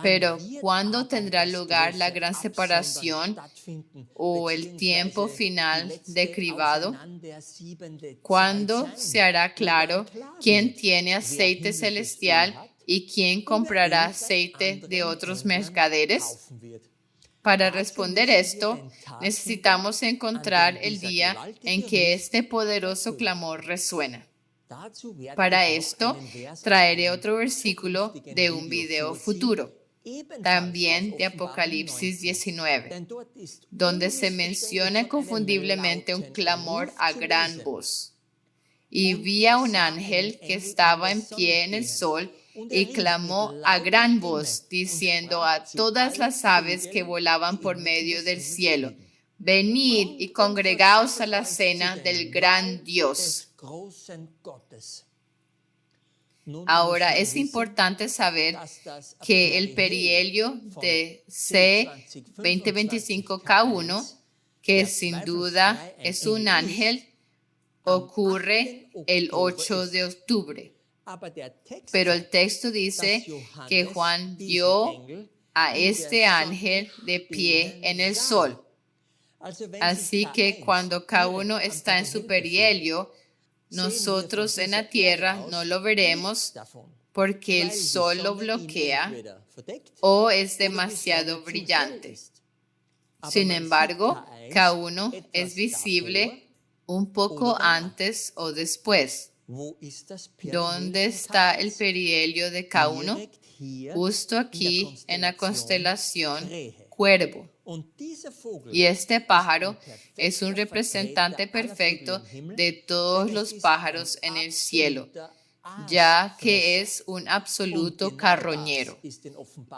Pero, ¿cuándo tendrá lugar la gran separación o el tiempo final de cribado? ¿Cuándo se hará claro quién tiene aceite celestial y quién comprará aceite de otros mercaderes? Para responder esto, necesitamos encontrar el día en que este poderoso clamor resuena. Para esto, traeré otro versículo de un video futuro, también de Apocalipsis 19, donde se menciona inconfundiblemente un clamor a gran voz. Y vi a un ángel que estaba en pie en el sol y clamó a gran voz, diciendo a todas las aves que volaban por medio del cielo: venid y congregaos a la cena del gran Dios. Ahora es importante saber que el perihelio de C2025K1, que sin duda es un ángel, ocurre el 8 de octubre. Pero el texto dice que Juan vio a este ángel de pie en el sol. Así que cuando K1 está en su perihelio, nosotros en la tierra no lo veremos porque el sol lo bloquea o es demasiado brillante. Sin embargo, K1 es visible un poco antes o después. ¿Dónde está el perihelio de K1? Justo aquí en la constelación Cuervo. Y este pájaro es un representante perfecto de todos los pájaros en el cielo, ya que es un absoluto carroñero.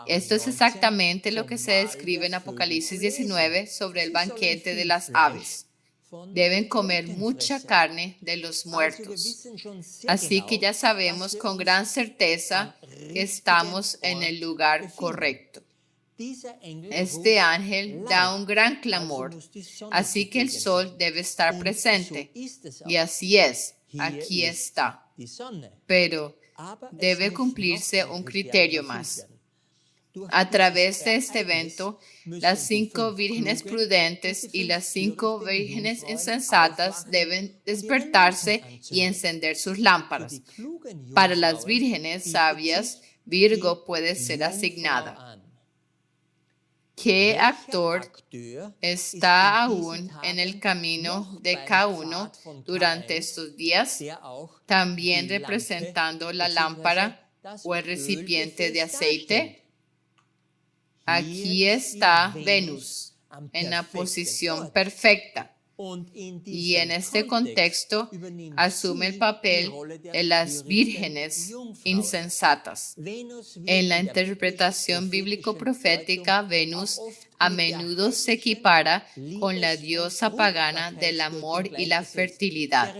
Esto es exactamente lo que se describe en Apocalipsis 19 sobre el banquete de las aves. Deben comer mucha carne de los muertos. Así que ya sabemos con gran certeza que estamos en el lugar correcto. Este ángel da un gran clamor, así que el sol debe estar presente. Y así es, aquí está. Pero debe cumplirse un criterio más. A través de este evento, las 5 vírgenes prudentes y las 5 vírgenes insensatas deben despertarse y encender sus lámparas. Para las vírgenes sabias, Virgo puede ser asignada. ¿Qué actor está aún en el camino de K1 durante estos días? También representando la lámpara o el recipiente de aceite. Aquí está Venus en la posición perfecta y en este contexto asume el papel de las vírgenes insensatas. En la interpretación bíblico-profética, Venus a menudo se equipara con la diosa pagana del amor y la fertilidad,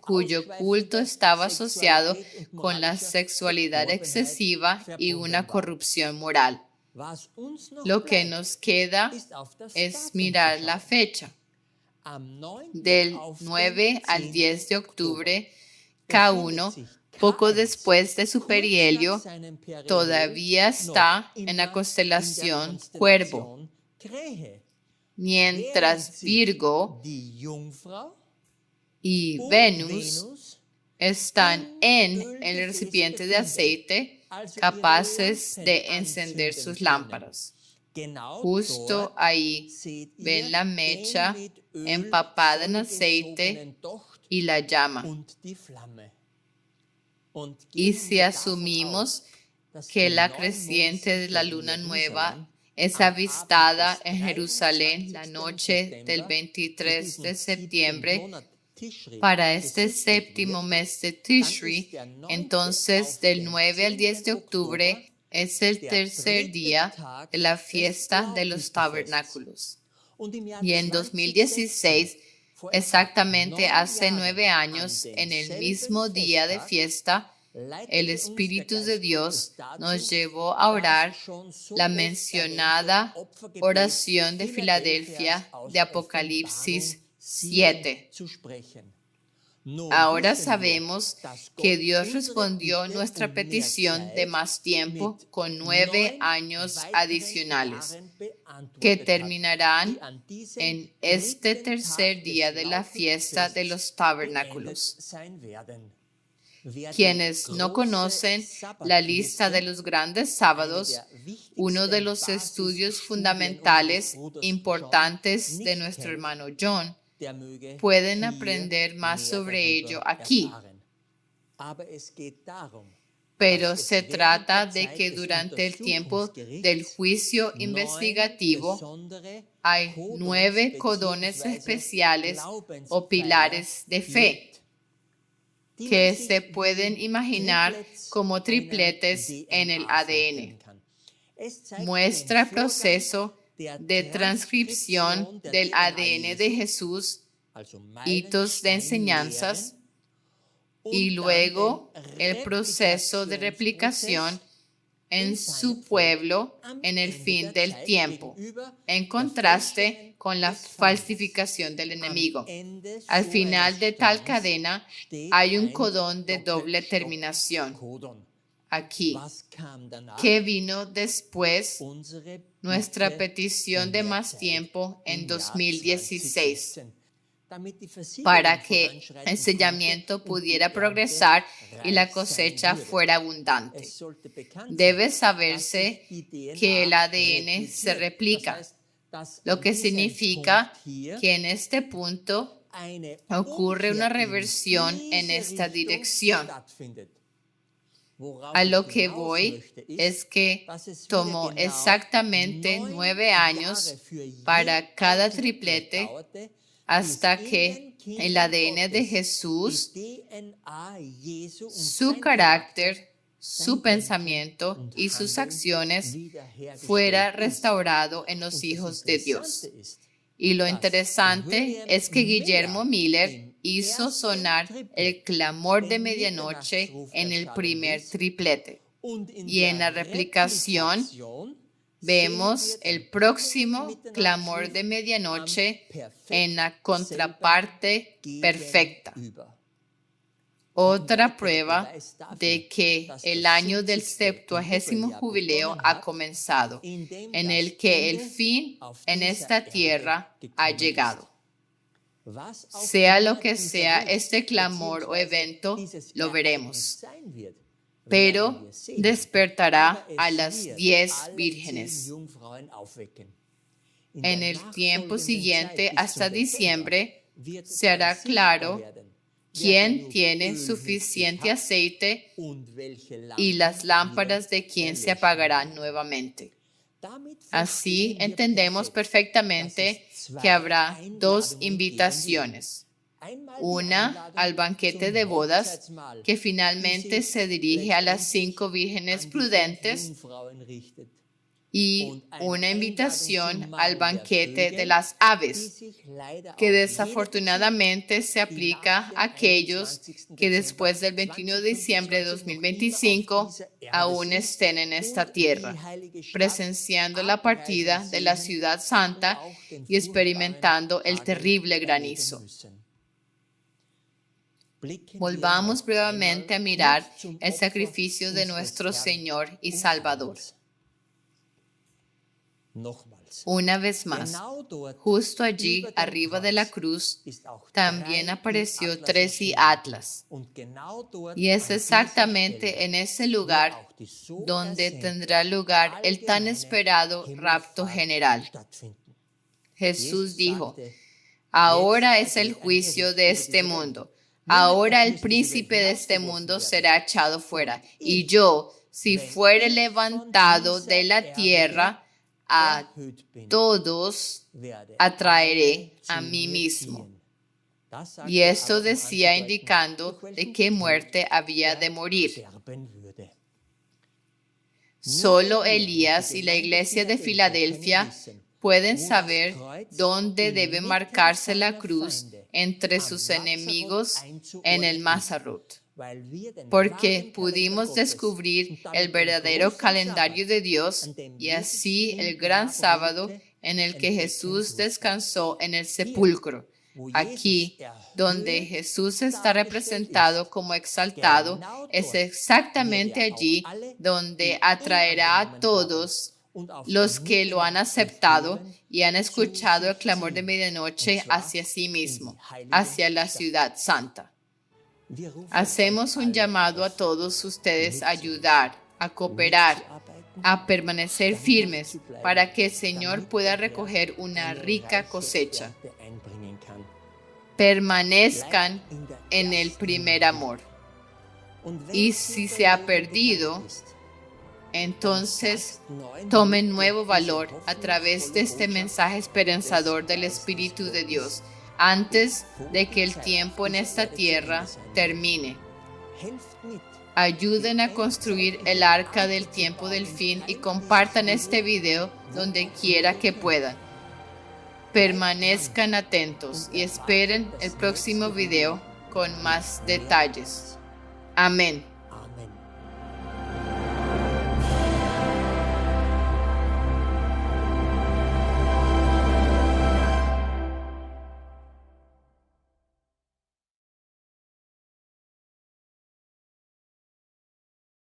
cuyo culto estaba asociado con la sexualidad excesiva y una corrupción moral. Lo que nos queda es mirar la fecha. Del 9 al 10 de octubre, K1, poco después de su perihelio, todavía está en la constelación Cuervo, mientras Virgo y Venus están en el recipiente de aceite, capaces de encender sus lámparas. Justo ahí ven la mecha empapada en aceite y la llama. Y si asumimos que la creciente de la luna nueva es avistada en Jerusalén la noche del 23 de septiembre, para este séptimo mes de Tishri, entonces del 9 al 10 de octubre es el tercer día de la fiesta de los tabernáculos. Y en 2016, exactamente hace 9 años, en el mismo día de fiesta, el Espíritu de Dios nos llevó a orar la mencionada oración de Filadelfia de Apocalipsis 7. Ahora sabemos que Dios respondió nuestra petición de más tiempo con 9 años adicionales, que terminarán en este tercer día de la fiesta de los tabernáculos. Quienes no conocen la lista de los grandes sábados, uno de los estudios fundamentales importantes de nuestro hermano John, pueden aprender más sobre ello aquí. Pero se trata de que durante el tiempo del juicio investigativo hay 9 codones especiales o pilares de fe que se pueden imaginar como tripletes en el ADN. Muestra el proceso de transcripción del ADN de Jesús, hitos de enseñanzas, y luego el proceso de replicación en su pueblo en el fin del tiempo, en contraste con la falsificación del enemigo. Al final de tal cadena hay un codón de doble terminación. Aquí, ¿qué vino después? Nuestra petición de más tiempo en 2016. Para que el sellamiento pudiera progresar y la cosecha fuera abundante. Debe saberse que el ADN se replica, lo que significa que en este punto ocurre una reversión en esta dirección. A lo que voy es que tomó exactamente 9 años para cada triplete hasta que el ADN de Jesús, su carácter, su pensamiento y sus acciones fuera restaurado en los hijos de Dios. Y lo interesante es que Guillermo Miller hizo sonar el clamor de medianoche en el primer triplete. Y en la replicación vemos el próximo clamor de medianoche en la contraparte perfecta. Otra prueba de que el año del 70º jubileo ha comenzado, en el que el fin en esta tierra ha llegado. Sea lo que sea este clamor o evento, lo veremos. Pero despertará a las 10 vírgenes. En el tiempo siguiente, hasta diciembre, se hará claro quién tiene suficiente aceite y las lámparas de quién se apagarán nuevamente. Así entendemos perfectamente que habrá dos invitaciones. Una al banquete de bodas, que finalmente se dirige a las 5 vírgenes prudentes, y una invitación al banquete de las aves, que desafortunadamente se aplica a aquellos que después del 21 de diciembre de 2025 aún estén en esta tierra, presenciando la partida de la ciudad santa y experimentando el terrible granizo. Volvamos brevemente a mirar el sacrificio de nuestro Señor y Salvador. Una vez más, justo allí, arriba de la cruz, también apareció Tracy Atlas. Y es exactamente en ese lugar donde tendrá lugar el tan esperado rapto general. Jesús dijo: ahora es el juicio de este mundo. Ahora el príncipe de este mundo será echado fuera. Y yo, si fuere levantado de la tierra, a todos atraeré a mí mismo. Y esto decía indicando de qué muerte había de morir. Solo Elías y la iglesia de Filadelfia pueden saber dónde debe marcarse la cruz entre sus enemigos en el Mazarrut, porque pudimos descubrir el verdadero calendario de Dios y así el gran sábado en el que Jesús descansó en el sepulcro. Aquí, donde Jesús está representado como exaltado, es exactamente allí donde atraerá a todos los que lo han aceptado y han escuchado el clamor de medianoche hacia sí mismo, hacia la ciudad santa. Hacemos un llamado a todos ustedes a ayudar, a cooperar, a permanecer firmes para que el Señor pueda recoger una rica cosecha. Permanezcan en el primer amor. Y si se ha perdido, entonces tomen nuevo valor a través de este mensaje esperanzador del Espíritu de Dios, antes de que el tiempo en esta tierra termine. Ayuden a construir el arca del tiempo del fin y compartan este video donde quiera que puedan. Permanezcan atentos y esperen el próximo video con más detalles. Amén.